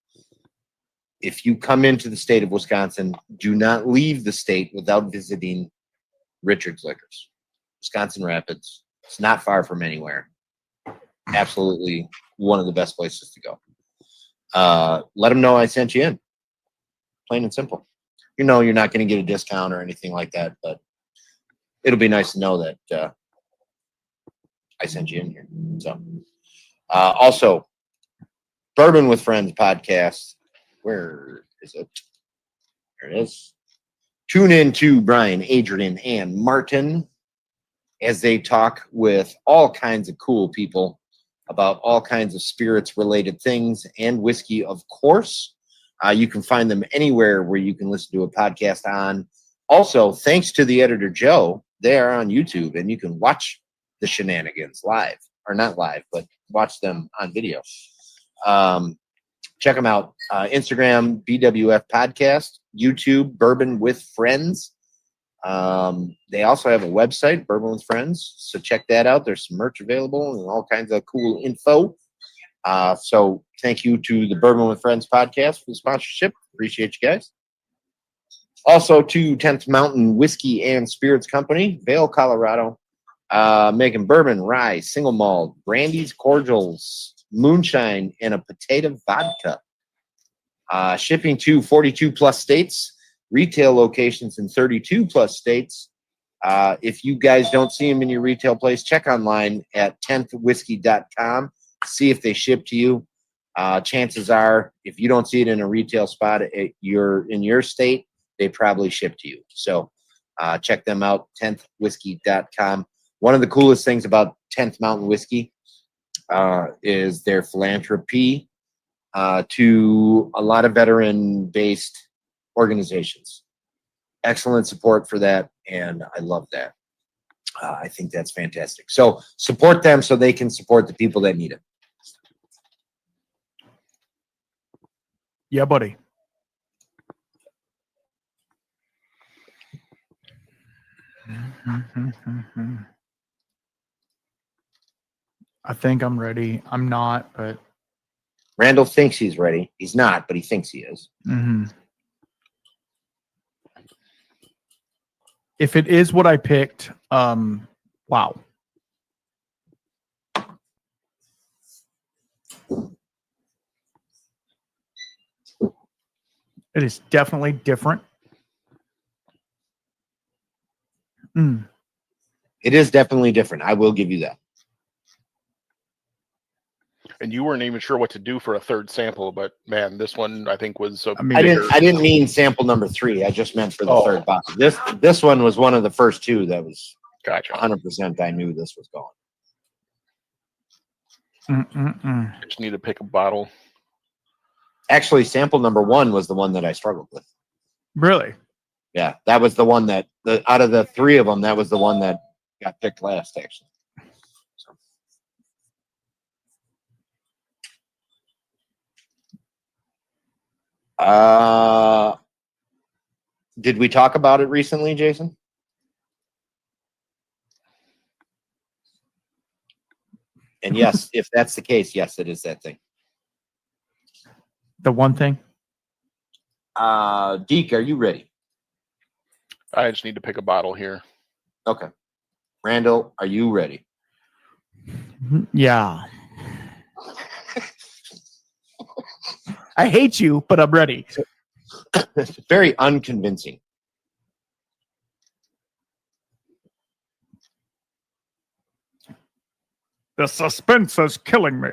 if you come into the state of Wisconsin, do not leave the state without visiting Richard's Liquors. Wisconsin Rapids. It's not far from anywhere. Absolutely one of the best places to go. Let them know I sent you in. Plain and simple. You know you're not going to get a discount or anything like that, but it'll be nice to know that I sent you in here. So, also, Bourbon with Friends podcast. Where is it? There it is. Tune in to Brian, Adrian, and Martin as they talk with all kinds of cool people about all kinds of spirits related things and whiskey, of course. You can find them anywhere where you can listen to a podcast on. Also, thanks to the editor, Joe, they are on YouTube and you can watch the shenanigans live, or not live, but watch them on video. Check them out. Instagram, BWF Podcast, YouTube, Bourbon with Friends. They also have a website, Bourbon with Friends. So check that out. There's some merch available and all kinds of cool info. So thank you to the Bourbon with Friends podcast for the sponsorship. Appreciate you guys. Also to 10th Mountain Whiskey and Spirits Company, Vail, Colorado. Making bourbon, rye, single malt, brandies, cordials, moonshine, and a potato vodka. Shipping to 42 plus states, retail locations in 32 plus states. If you guys don't see them in your retail place, check online at 10thwhiskey.com. See if they ship to you. Chances are, if you don't see it in a retail spot in your state, they probably ship to you. So check them out, 10thwhiskey.com. One of the coolest things about 10th Mountain Whiskey is their philanthropy to a lot of veteran-based organizations. Excellent support for that, and I love that. I think that's fantastic. So support them so they can support the people that need it.
Yeah, buddy. I think I'm ready. I'm not, but
Randall thinks he's ready. He's not, but he thinks he is.
If it is what I picked, wow. It is definitely different.
It is definitely different. I will give you that.
And you weren't even sure what to do for a third sample, but man, this one I think was a
I mean,
I didn't mean sample number 3. I just meant for the third box. This one was one of the first 2 that was
gotcha.
100%. I knew this was going.
I just need to pick a bottle.
Actually, sample number 1 was the one that I struggled with.
Really?
Yeah, that was the one that out of the 3 of them, that was the one that got picked last. Actually. Did we talk about it recently, Jason? And yes, if that's the case, yes, it is that thing.
The one thing.
Deke, are you ready?
I just need to pick a bottle here.
Okay. Randall, are you ready?
Yeah. I hate you, but I'm ready.
It's very unconvincing.
The suspense is killing me.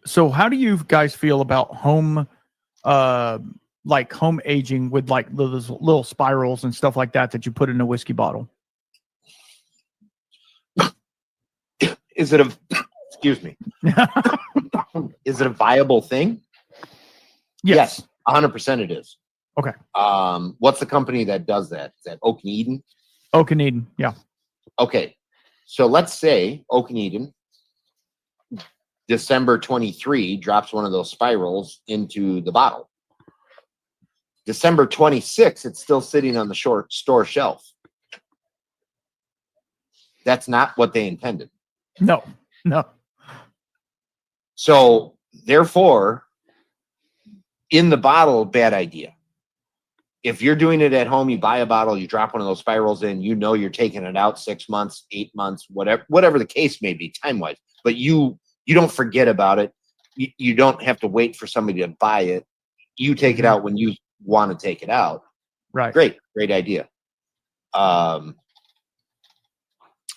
So how do you guys feel about home home aging with like those little spirals and stuff like that you put in a whiskey bottle?
Is it a excuse me? Is it a viable thing? Yes, 100% it is.
Okay.
What's the company that does that? Is that Oak and Eden?
Oak and Eden, yeah.
Okay. So let's say Oak and Eden, December 23, drops one of those spirals into the bottle. December 26, it's still sitting on the store shelf. That's not what they intended.
No.
So therefore, in the bottle, bad idea. If you're doing it at home, you buy a bottle, you drop one of those spirals in, you know you're taking it out 6 months, 8 months, whatever the case may be, time-wise. But you don't forget about it. You don't have to wait for somebody to buy it. You take it out when you want to take it out.
Right.
Great idea.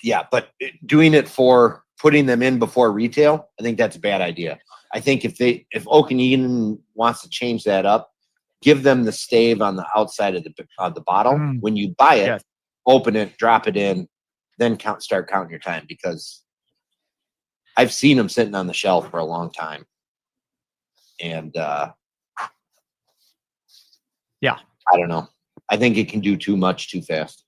Yeah, but doing it for putting them in before retail, I think that's a bad idea. I think if Oak and Eden wants to change that up, give them the stave on the outside of the bottle. When you buy it, open it, drop it in, then start counting your time, because I've seen them sitting on the shelf for a long time. And
yeah,
I don't know. I think it can do too much too fast.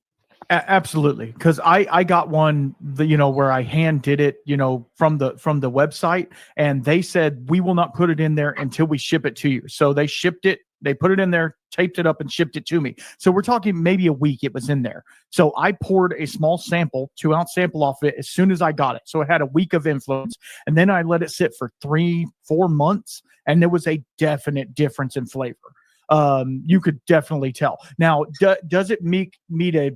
Absolutely, because I got one, where I hand did it, from the website, and they said we will not put it in there until we ship it to you. So they shipped it, they put it in there, taped it up, and shipped it to me. So we're talking maybe a week it was in there. So I poured a small sample, 2-ounce sample off it as soon as I got it. So it had a week of influence, and then I let it sit for 3-4 months, and there was a definite difference in flavor. You could definitely tell. Now, does it meet a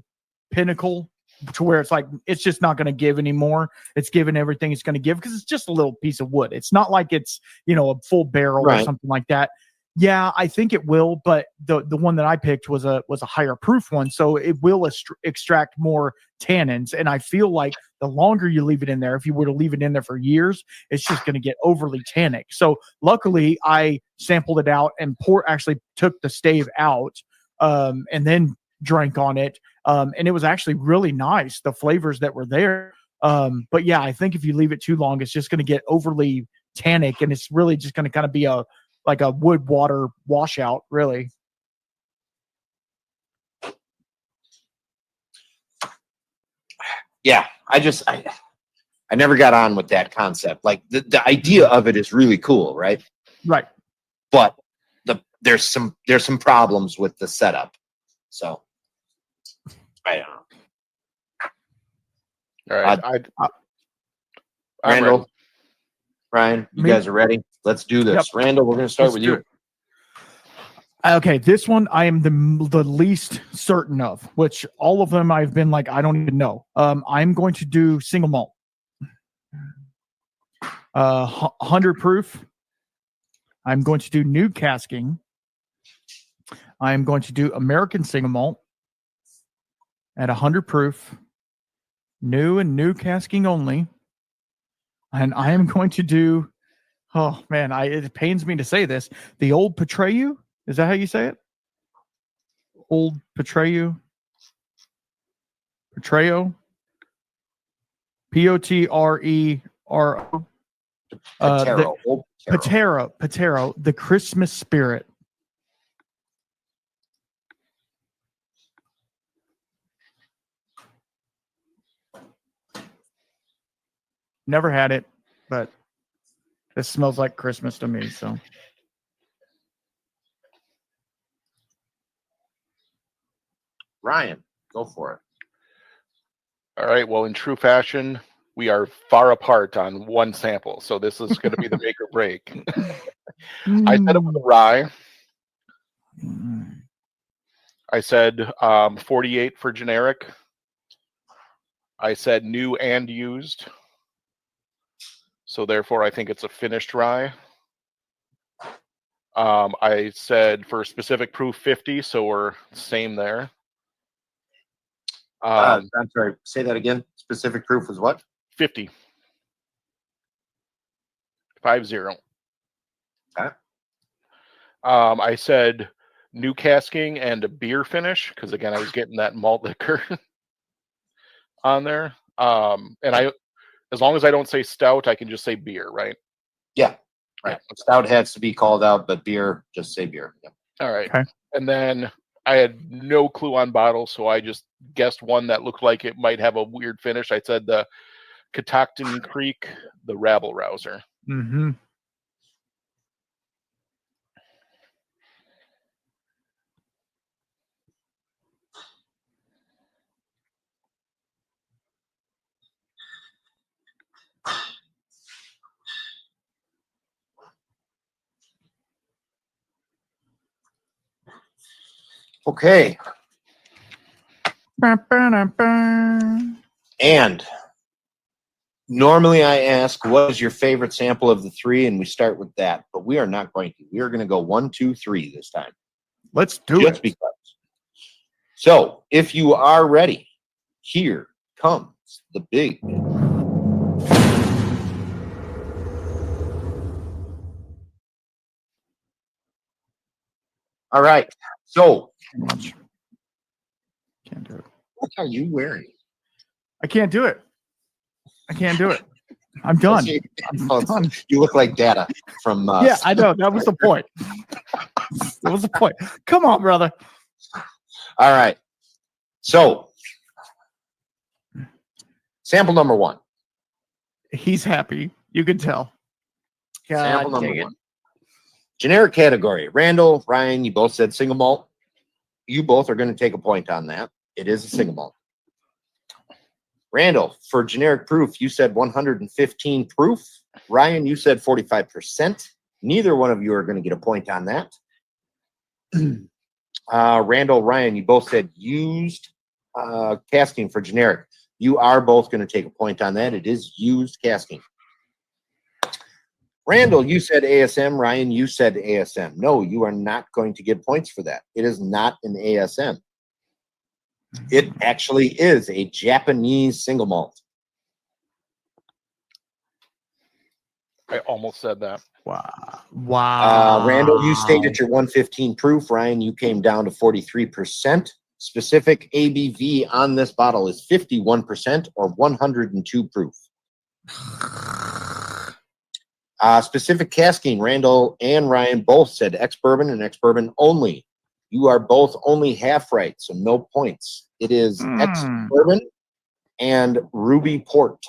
pinnacle to where it's like it's just not going to give anymore? It's given everything it's going to give, because it's just a little piece of wood. It's not like it's a full barrel or something like that. Yeah, I think it will, but the one that I picked was a higher proof one, so it will extract more tannins. And I feel like the longer you leave it in there, if you were to leave it in there for years, it's just going to get overly tannic. So luckily, I sampled it out and actually took the stave out, and then drank on it. And it was actually really nice, the flavors that were there. But yeah, I think if you leave it too long, it's just going to get overly tannic, and it's really just going to kind of be like a wood water washout, really.
Yeah, I never got on with that concept. Like the idea of it is really cool, right?
Right.
But there's some problems with the setup. So I don't know.
All right.
Randall,
ready.
Ryan, you guys are ready? Let's do this.
Yep.
Randall, we're going to start
Let's
with
do
you.
it. Okay, this one I am the least certain of, which all of them I've been like, I don't even know. I'm going to do single malt. 100 proof. I'm going to do new casking. I'm going to do American single malt at 100 proof. New and new casking only. And I am going to do, oh man, it pains me to say this, the old Patreyu. Is that how you say it? Old Patreyu? Patreo? Potrero.
Patero. Old Patero.
Patero, the Christmas spirit. Never had it, but this smells like Christmas to me. So,
Ryan, go for it.
All right. Well, in true fashion, we are far apart on one sample, so this is going to be the make or break. I said it was a rye. I said 48 for generic. I said new and used. So therefore, I think it's a finished rye. I said for specific proof 50, so we're same there.
I'm sorry. Say that again. Specific proof was what?
50. 50.
Okay.
I said new casking and a beer finish because again I was getting that malt liquor on there. And I, as long as I don't say stout, I can just say beer, right?
Yeah. Right. Stout has to be called out, but beer, just say beer. Yeah.
All right.
Okay.
And then I had no clue on bottle, so I just guessed one that looked like it might have a weird finish. I said the Catoctin Creek, the Rabble Rouser.
mm-hmm.
Okay. And normally I ask, what is your favorite sample of the three? And we start with that, but we are not going to. We are going to go 1, 2, 3 this time.
Let's do
Just
it.
because. So if you are ready, here comes the big. All right. So
Can't do it.
what are you wearing?
I can't do it. I can't do it. I'm done. I'm done.
You look like Data from.
Yeah, I know. That was the point. That was the point. Come on, brother.
All right. So, sample number 1.
He's happy. You can tell.
Sample number 1. Generic category. Randall, Ryan, you both said single malt. You both are going to take a point on that. It is a single malt. Randall, for generic proof, you said 115 proof. Ryan, you said 45%. Neither one of you are going to get a point on that. Randall, Ryan, you both said used casking for generic. You are both going to take a point on that. It is used casking. Randall, you said ASM. Ryan, you said ASM. No, you are not going to get points for that. It is not an ASM. It actually is a Japanese single malt.
I almost said that.
Wow.
Randall, you stated your 115 proof. Ryan, you came down to 43%. Specific ABV on this bottle is 51% or 102 proof. Specific casking, Randall and Ryan both said ex-bourbon and ex-bourbon only. You are both only half right, so no points. It is ex-bourbon and ruby port.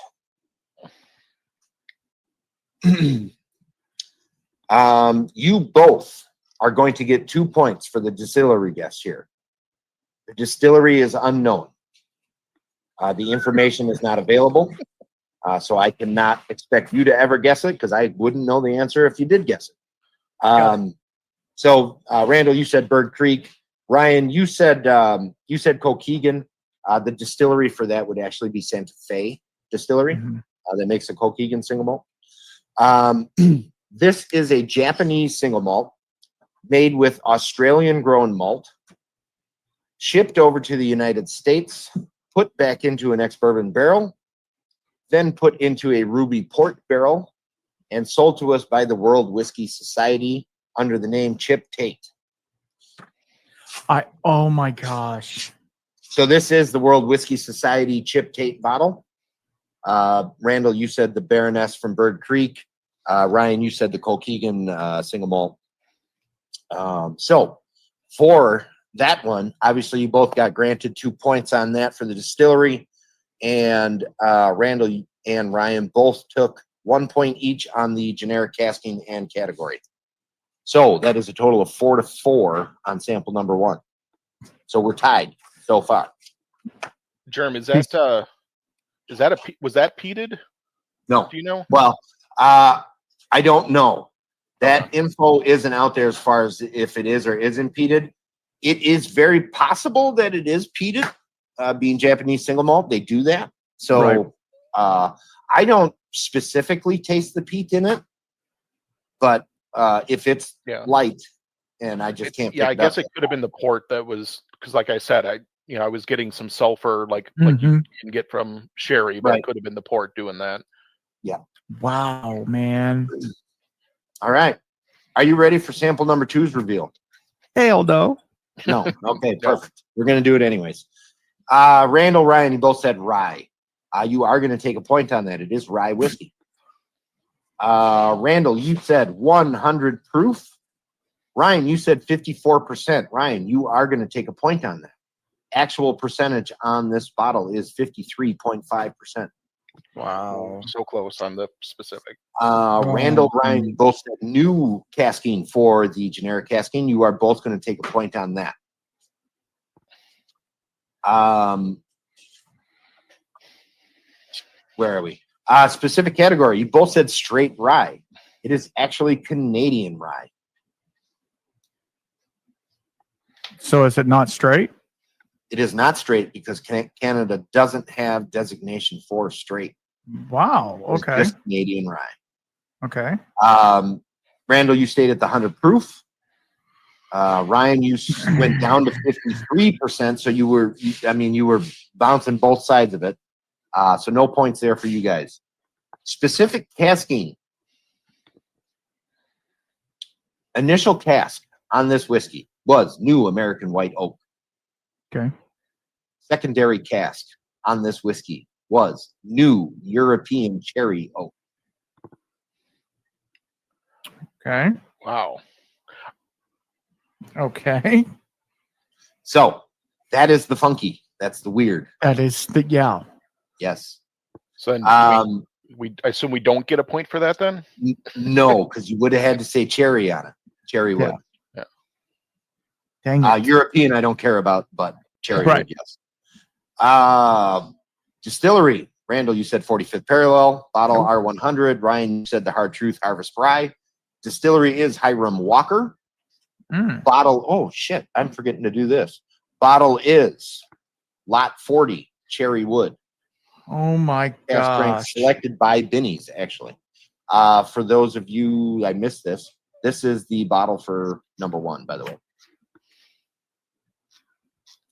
You both are going to get 2 points for the distillery guess here. The distillery is unknown. The information is not available. So I cannot expect you to ever guess it because I wouldn't know the answer if you did guess it. So Randall, you said Bird Creek. Ryan, you said Cokeegan. The distillery for that would actually be Santa Fe Distillery. That makes a Cokeegan single malt. This is a Japanese single malt made with Australian grown malt, shipped over to the United States, put back into an ex-bourbon barrel, then put into a ruby port barrel, and sold to us by the World Whiskey Society under the name Chip Tate.
Oh my gosh.
So this is the World Whiskey Society Chip Tate bottle. Randall, you said the Baroness from Bird Creek. Ryan, you said the Cokeegan single malt. So for that one, obviously you both got granted 2 points on that for the distillery, and Randall and Ryan both took 1 point each on the generic casking and category. So that is a total of 4-4 on sample number 1. So we're tied so far.
Jerm, was that peated?
No.
Do you know?
Well, I don't know. That info isn't out there as far as if it is or isn't peated. It is very possible that it is peated, being Japanese single malt. They do that. So I don't specifically taste the peat in it, but if it's light, and I just can't.
I guess it could have been the port that was, because like I said, I was getting some sulfur like you can get from sherry, but it could have been the port doing that.
Yeah.
Wow, man.
All right. Are you ready for sample number 2's reveal?
Hell no.
No. Okay, perfect. We're going to do it anyways. Randall, Ryan, you both said rye. You are going to take a point on that. It is rye whiskey. Randall, you said 100 proof. Ryan, you said 54%. Ryan, you are going to take a point on that. Actual percentage on this bottle is 53.5%.
Wow. So close on the specific.
Randall, Ryan, you both said new casking for the generic casking. You are both going to take a point on that. Where are we? Specific category. You both said straight rye. It is actually Canadian rye.
So is it not straight?
It is not straight because Canada doesn't have designation for straight.
Wow. Okay.
It's just Canadian rye.
Okay.
Randall, you stayed at the 100 proof. Ryan, you went down to 53%. So you were bouncing both sides of it. So no points there for you guys. Specific casking. Initial cask on this whiskey was new American white oak.
Okay.
Secondary cask on this whiskey was new European cherry oak.
Okay.
Wow.
Okay.
So that is the funky. That's the weird.
That is the
Yes.
So then I assume we don't get a point for that then?
No, because you would have had to say cherry on it. Cherry wood.
Yeah.
Dang it.
European, I don't care about, but cherry
Right.
wood, yes. Distillery. Randall, you said 45th parallel. Bottle R100. Ryan, you said the Hard Truth Harvest Rye. Distillery is Hiram Walker. Bottle. Oh shit! I'm forgetting to do this. Bottle is Lot 40 Cherry Wood.
Oh my
Cast strength
gosh.
selected by Binny's, actually. For those of you, I missed this. This is the bottle for number 1, by the way.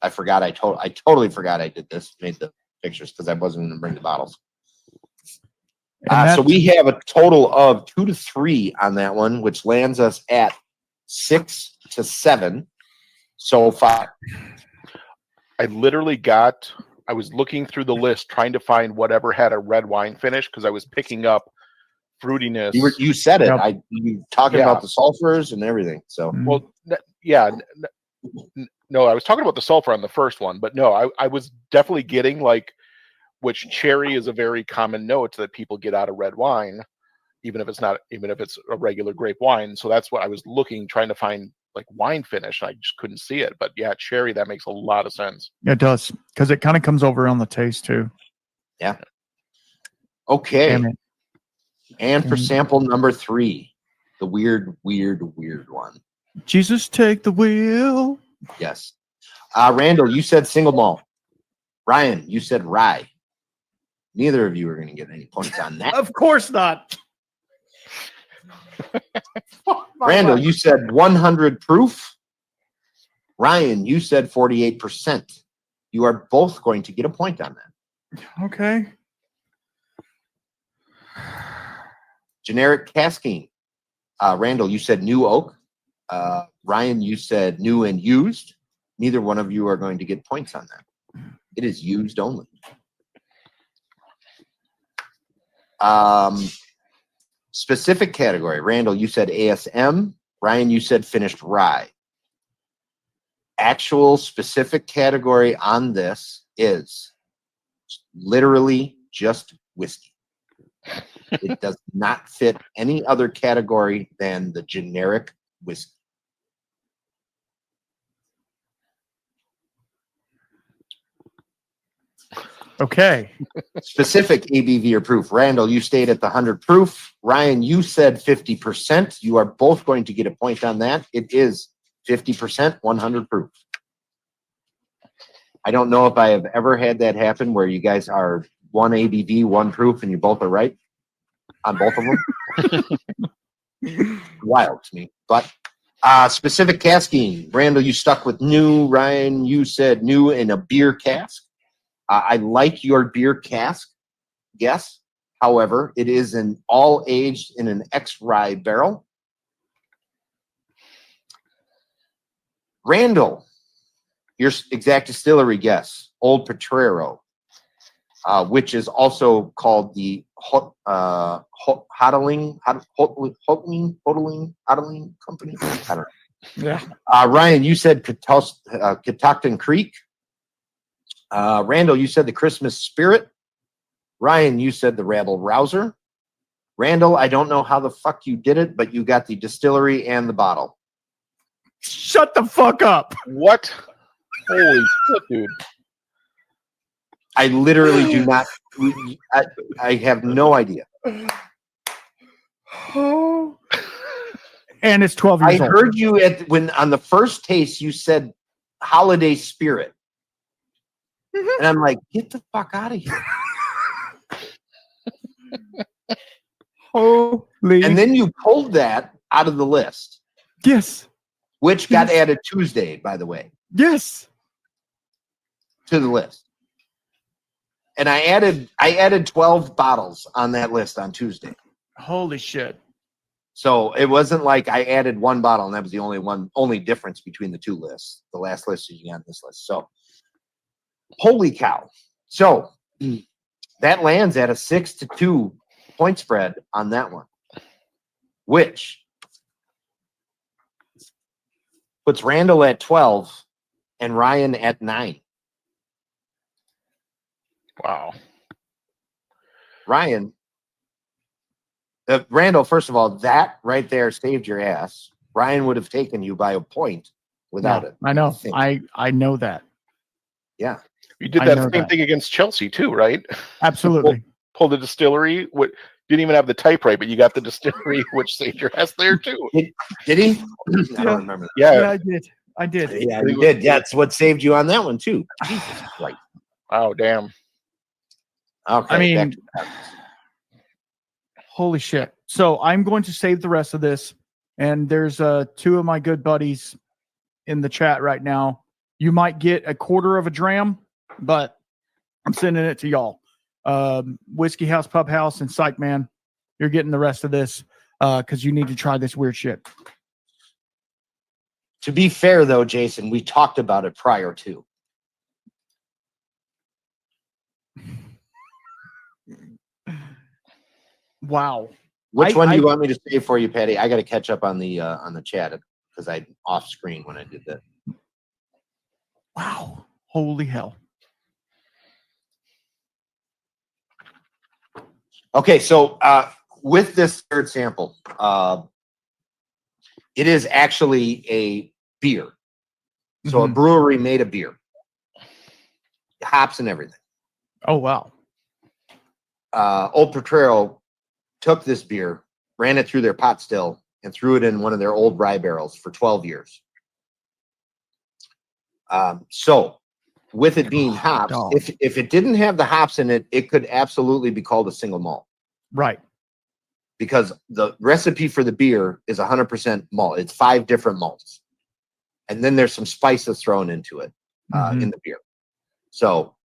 I forgot. I totally forgot I did this. Made the pictures because I wasn't going to bring the bottles. So we have a total of 2 to 3 on that one, which lands us at 6 to 7 so far.
I was looking through the list trying to find whatever had a red wine finish because I was picking up fruitiness.
You said it.
Yep.
You talking about the sulfurs and everything. So
well, yeah. No, I was talking about the sulfur on the first one, but no, I was definitely getting which cherry is a very common note that people get out of red wine, even if it's a regular grape wine. So that's what I was trying to find wine finish. I just couldn't see it, but yeah, cherry, that makes a lot of sense.
It does, because it kind of comes over on the taste too.
Yeah. Okay.
Damn it.
And for sample number 3, the weird one.
Jesus, take the wheel.
Yes. Randall, you said single malt. Ryan, you said rye. Neither of you are going to get any points on that.
Of course not.
Randall, you said 100 proof. Ryan, you said 48%. You are both going to get a point on that.
Okay.
Generic casking. Randall, you said new oak. Ryan, you said new and used. Neither one of you are going to get points on that. It is used only. Specific category. Randall, you said ASM. Ryan, you said finished rye. Actual specific category on this is literally just whiskey. It does not fit any other category than the generic whiskey.
Okay.
Specific ABV or proof. Randall, you stayed at the 100 proof. Ryan, you said 50%. You are both going to get a point on that. It is 50%, 100 proof. I don't know if I have ever had that happen where you guys are one ABV, one proof, and you both are right on both of them. Wild to me. But specific casking. Randall, you stuck with new. Ryan, you said new in a beer cask. I like your beer cask guess. However, it is an all aged in an X-rye barrel. Randall, your exact distillery guess, Old Potrero, which is also called the Hodling Company. I don't know.
Yeah.
Ryan, you said Catoctin Creek. Randall, you said the Christmas Spirit. Ryan, you said the Rabble Rouser. Randall, I don't know how the fuck you did it, but you got the distillery and the bottle.
Shut the fuck up.
What? Holy shit, dude.
I literally do not. I have no idea.
And it's 12
I
years old.
heard you when on the first taste you said Holiday Spirit. And I'm like, get the fuck out of here.
Holy.
And then you pulled that out of the list,
Yes.
which got added Tuesday, by the way,
Yes.
to the list. And I added 12 bottles on that list on Tuesday.
Holy shit.
So it wasn't like I added one bottle and that was the only difference between the two lists. The last list is you got this list. So holy cow. So that lands at a 6-2 point spread on that one, which puts Randall at 12 and Ryan at 9.
Wow.
Ryan, Randall, first of all, that right there saved your ass. Ryan would have taken you by a point without it.
I know.
think.
I know that.
Yeah.
You did
I
that
know
same
that.
thing against Chelsea too, right?
Absolutely.
Pulled the distillery. Didn't even have the type right, but you got the distillery, which saved your ass there too.
Did he? I
Yeah.
don't remember.
Yeah, I did. I did.
Yeah, you did. That's what saved you on that one too. Jesus Christ.
Oh, damn.
Okay.
I mean,
back to the-
holy shit. So I'm going to save the rest of this. And there's two of my good buddies in the chat right now. You might get a quarter of a dram, but I'm sending it to y'all. Whiskey House, Pub House, and Psych Man. You're getting the rest of this because you need to try this weird shit.
To be fair, though, Jason, we talked about it prior to.
Wow.
Which one do you want me to save for you, Patty? I got to catch up on the chat because I off screen when I did that.
Wow. Holy hell.
Okay, so with this third sample, it is actually a beer. So a brewery made a beer, hops and everything.
Oh, wow.
Old Potrero took this beer, ran it through their pot still, and threw it in one of their old rye barrels for 12 years. So with it being hops,
dog.
if it didn't have the hops in it, it could absolutely be called a single malt.
Right.
Because the recipe for the beer is 100% malt. It's 5 different malts. And then there's some spices thrown into it in the beer. So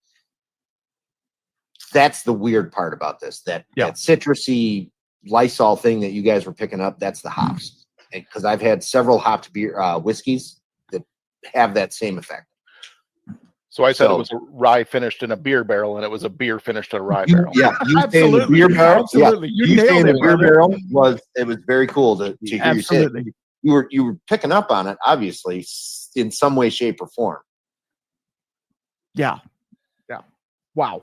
that's the weird part about this. That citrusy Lysol thing that you guys were picking up, that's the hops. Because I've had several hopped beer whiskeys that have that same effect.
So I said it was a rye finished in a beer barrel, and it was a beer finished in a rye barrel.
Yeah, you saying the beer barrel?
Absolutely.
Yeah,
You nailed
saying
it,
the beer
brother.
barrel was very cool to hear
Absolutely.
you say it. You were picking up on it, obviously, in some way, shape, or form.
Yeah. Yeah. Wow.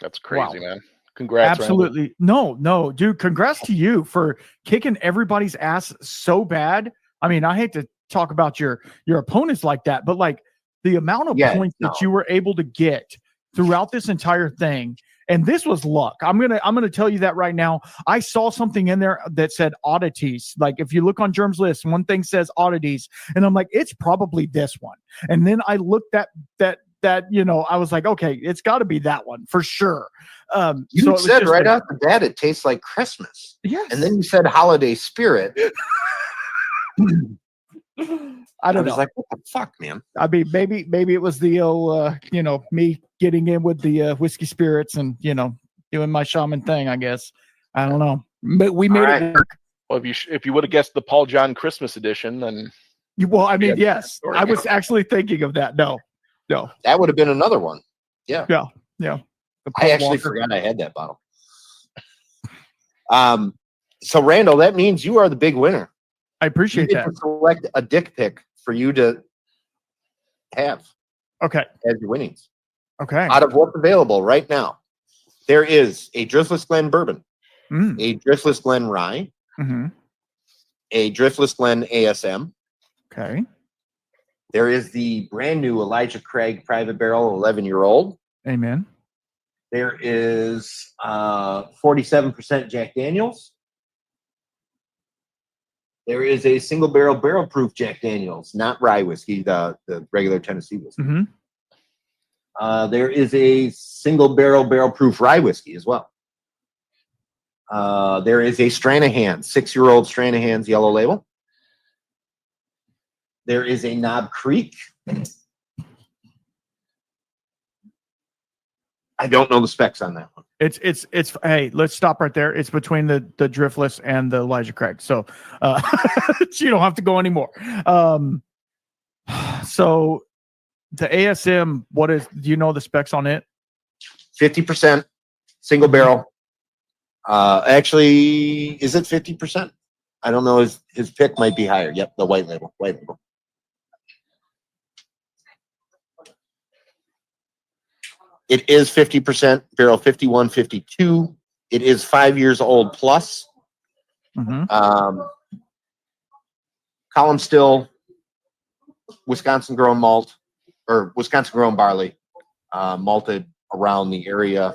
That's crazy, man. Congrats.
Absolutely.
Randall.
No, dude. Congrats to you for kicking everybody's ass so bad. I mean, I hate to talk about your opponents like that, but like the amount of points that you were able to get throughout this entire thing. And this was luck. I'm gonna tell you that right now. I saw something in there that said oddities. Like if you look on Jerm's list, one thing says oddities, and I'm like, it's probably this one. And then I looked at that I was like, okay, it's got to be that one for sure.
You said right off the bat, it tastes like Christmas.
Yes.
And then you said holiday spirit.
I don't know.
was like, what the fuck, man?
I mean, maybe it was the old, me getting in with the whiskey spirits and, doing my shaman thing, I guess. I don't know. But we made it work.
Well, if you would have guessed the Paul John Christmas edition, then.
Well, I mean, yes. I was actually thinking of that. No.
That would have been another one. Yeah.
Yeah.
I actually forgot I had that bottle. So Randall, that means you are the big winner.
I appreciate
you
that.
get to select a dick pic for you to have.
Okay.
As your winnings.
Okay.
Out of what's available right now, there is a Driftless Glen Bourbon, a Driftless Glen Rye, a Driftless Glen ASM.
Okay.
There is the brand new Elijah Craig Private Barrel 11-year-old.
Amen.
There is 47% Jack Daniels. There is a single barrel proof Jack Daniels, not rye whiskey, the regular Tennessee whiskey. There is a single barrel proof rye whiskey as well. There is a Stranahan, 6-year-old Stranahan's yellow label. There is a Knob Creek. I don't know the specs on that one.
It's hey, let's stop right there. It's between the Driftless and the Elijah Craig. So you don't have to go anymore. So the ASM, do you know the specs on it?
50% single barrel. Actually, is it 50%? I don't know. His pick might be higher. Yep, the white label. It is 50% barrel 5152. It is 5 years old plus. Column still, Wisconsin grown malt or Wisconsin grown barley, malted around the area.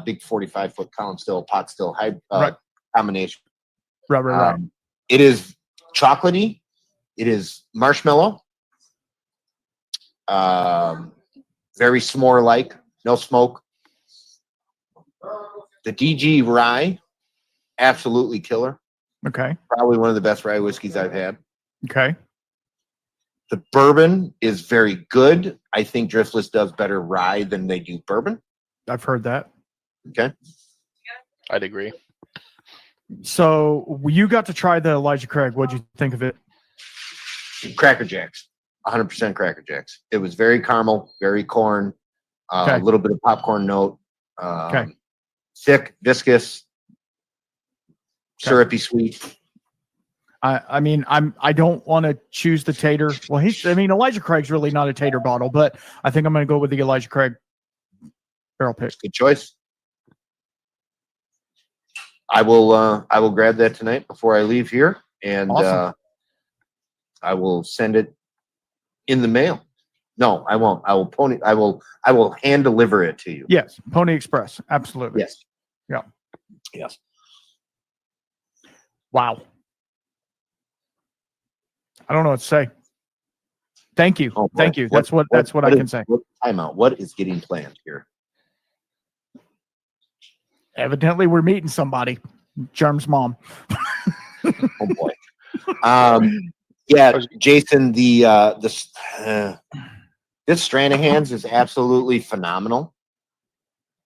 Big 45-foot column still, pot still, high combination.
Right.
It is chocolatey. It is marshmallow. Very s'more-like, no smoke. The DG rye, absolutely killer.
Okay.
Probably one of the best rye whiskeys I've had.
Okay.
The bourbon is very good. I think Driftless does better rye than they do bourbon.
I've heard that.
Okay.
I'd agree.
So you got to try the Elijah Craig. What'd you think of it?
Cracker Jacks. 100% Cracker Jacks. It was very caramel, very corn, a little bit of popcorn note, thick, viscous, syrupy sweet.
I mean, I don't want to choose the tater. Well, Elijah Craig's really not a tater bottle, but I think I'm going to go with the Elijah Craig barrel pick.
Good choice. I will grab that tonight before I leave here, and
awesome.
I will send it in the mail. No, I won't. I will hand deliver it to you.
Yes, Pony Express. Absolutely.
Yes.
Yeah.
Yes.
Wow. I don't know what to say. Thank you.
Oh, boy.
Thank you. That's what I can say.
Timeout. What is getting planned here?
Evidently, we're meeting somebody. Jerm's mom.
Oh boy. Yeah, Jason. This Stranahan's is absolutely phenomenal.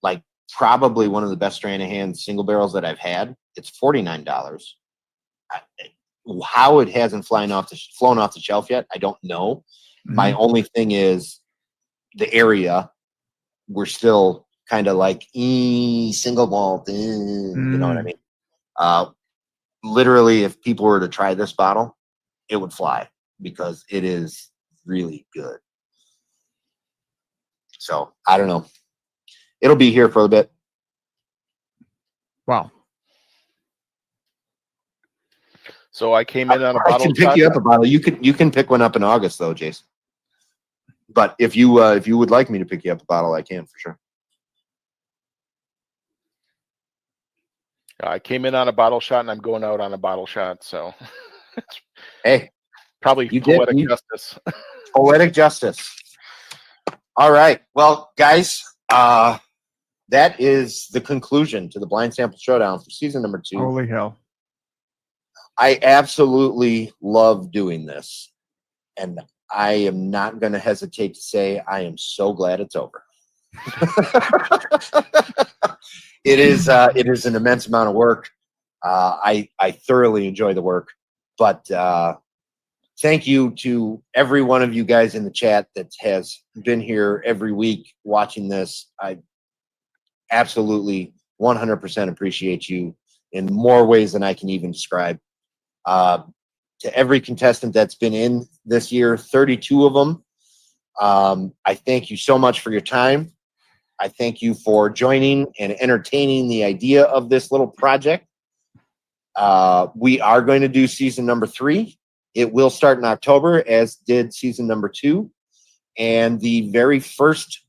Like probably one of the best Stranahan's single barrels that I've had. It's $49. How it hasn't flown off the shelf yet, I don't know. My only thing is the area. We're still kind of like single malt. You know what I mean? Literally, if people were to try this bottle, it would fly because it is really good. So I don't know. It'll be here for a bit.
Wow.
So I came in on a
I
bottle.
can pick you up a bottle. You can pick one up in August though, Jason. But if you would like me to pick you up a bottle, I can for sure.
I came in on a bottle shot, and I'm going out on a bottle shot. So,
Hey,
probably poetic justice.
Poetic justice. All right. Well, guys, that is the conclusion to the Blind Sample Showdown for season number 2.
Holy hell.
I absolutely love doing this. And I am not going to hesitate to say I am so glad it's over. It is an immense amount of work. I thoroughly enjoy the work, but thank you to every one of you guys in the chat that has been here every week watching this. I absolutely 100% appreciate you in more ways than I can even describe. To every contestant that's been in this year, 32 of them, I thank you so much for your time. I thank you for joining and entertaining the idea of this little project. We are going to do season number 3. It will start in October, as did season number 2. And the very first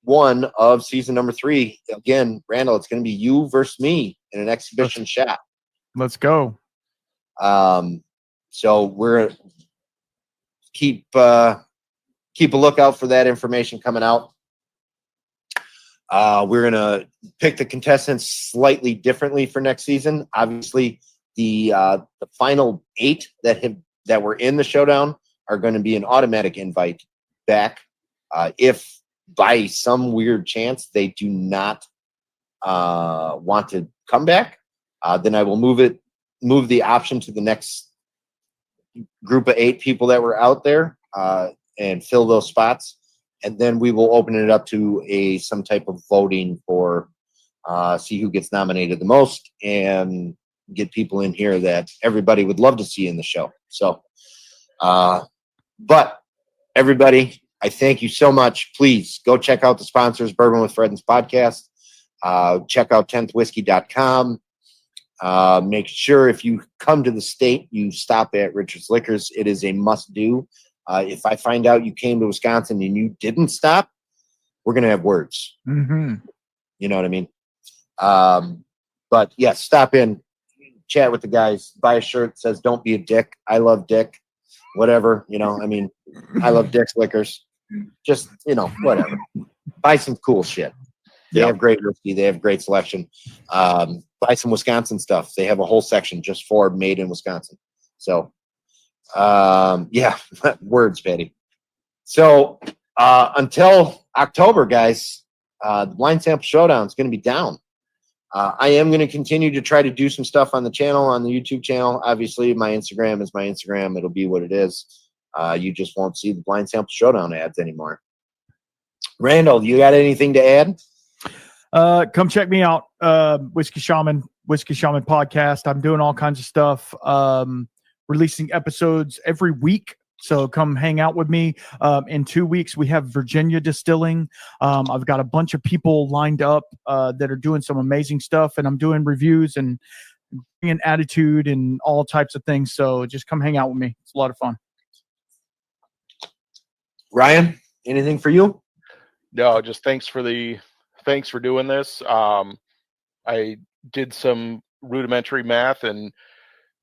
one of season number 3, again, Randall, it's going to be you versus me in an exhibition shot.
Let's go.
So we're keep a lookout for that information coming out. We're gonna pick the contestants slightly differently for next season. Obviously, the final 8 that were in the showdown are going to be an automatic invite back. If by some weird chance they do not want to come back, then I will move the option to the next group of 8 people that were out there and fill those spots. And then we will open it up to some type of voting for see who gets nominated the most and get people in here that everybody would love to see in the show. So, but everybody, I thank you so much. Please go check out the sponsors, Bourbon with Fredden's podcast. Check out 10thwhiskey.com. Make sure if you come to the state, you stop at Richard's Liquors. It is a must do. If I find out you came to Wisconsin and you didn't stop, we're going to have words.
Mm-hmm.
You know what I mean? But yes, stop in, chat with the guys, buy a shirt that says, "Don't be a dick. I love Dick." Whatever, you know, I mean, I love Dick's Liquors. Just, you know, whatever. Buy some cool shit. They have great whiskey. They have great selection. Buy some Wisconsin stuff. They have a whole section just for made in Wisconsin. So, yeah, words, Patty. So until October, guys, the Blind Sample Showdown is going to be down. I am going to continue to try to do some stuff on the channel, on the YouTube channel. Obviously, my Instagram is my Instagram. It'll be what it is. You just won't see the Blind Sample Showdown ads anymore. Randall, you got anything to add?
Come check me out. Whiskey Shaman podcast. I'm doing all kinds of stuff. Releasing episodes every week. So come hang out with me. In 2 weeks, we have Virginia Distilling. I've got a bunch of people lined up that are doing some amazing stuff, and I'm doing reviews and bringing attitude and all types of things. So just come hang out with me. It's a lot of fun.
Ryan, anything for you?
No, just thanks for doing this. I did some rudimentary math, and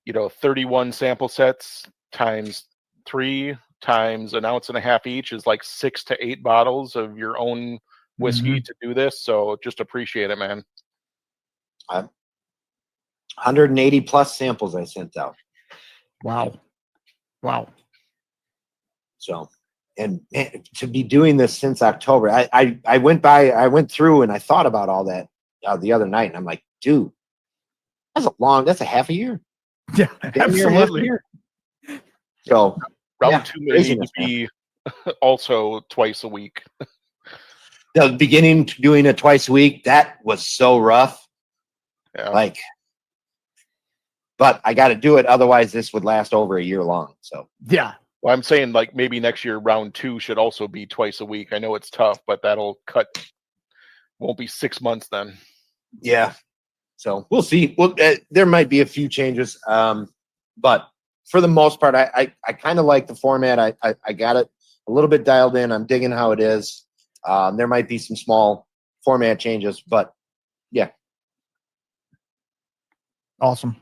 31 sample sets times 3 times an ounce and a half each is like 6 to 8 bottles of your own whiskey to do this. So just appreciate it, man.
180 plus samples I sent out.
Wow.
So, and man, to be doing this since October, I went through and I thought about all that the other night, and I'm like, dude, that's a half a year.
Yeah,
Damn near half a
absolutely.
year. So
Round 2 may need to
craziness, man.
be also twice a week.
The beginning to doing it twice a week, that was so rough.
Yeah.
But I got to do it, otherwise this would last over a year long. So
Yeah.
Well, I'm saying like maybe next year round 2 should also be twice a week. I know it's tough, but that'll won't be 6 months then.
yeah. So we'll see. Well, there might be a few changes, but for the most part, I kind of like the format. I got it a little bit dialed in. I'm digging how it is. There might be some small format changes, but yeah.
Awesome.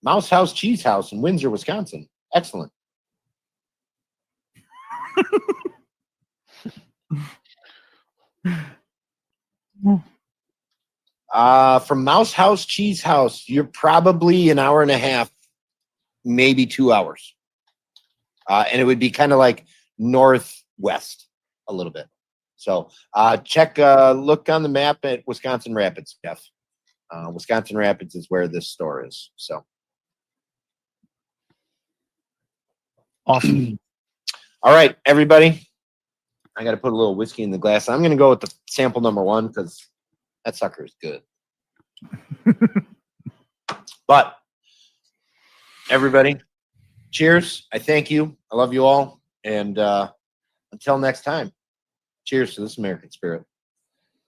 Mouse House Cheese House in Windsor, Wisconsin. Excellent. From Mouse House Cheese House, you're probably an hour and a half, maybe 2 hours. And it would be kind of like northwest a little bit. So look on the map at Wisconsin Rapids, Jeff. Wisconsin Rapids is where this store is. So
Awesome.
all right, everybody. I got to put a little whiskey in the glass. I'm going to go with the sample number 1 because that sucker is good. But everybody, cheers. I thank you. I love you all. And until next time, cheers to this American spirit.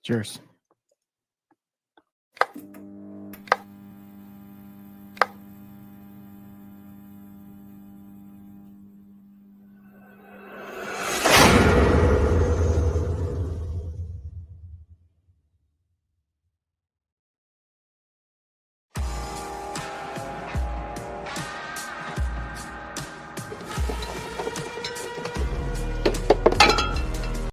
Cheers.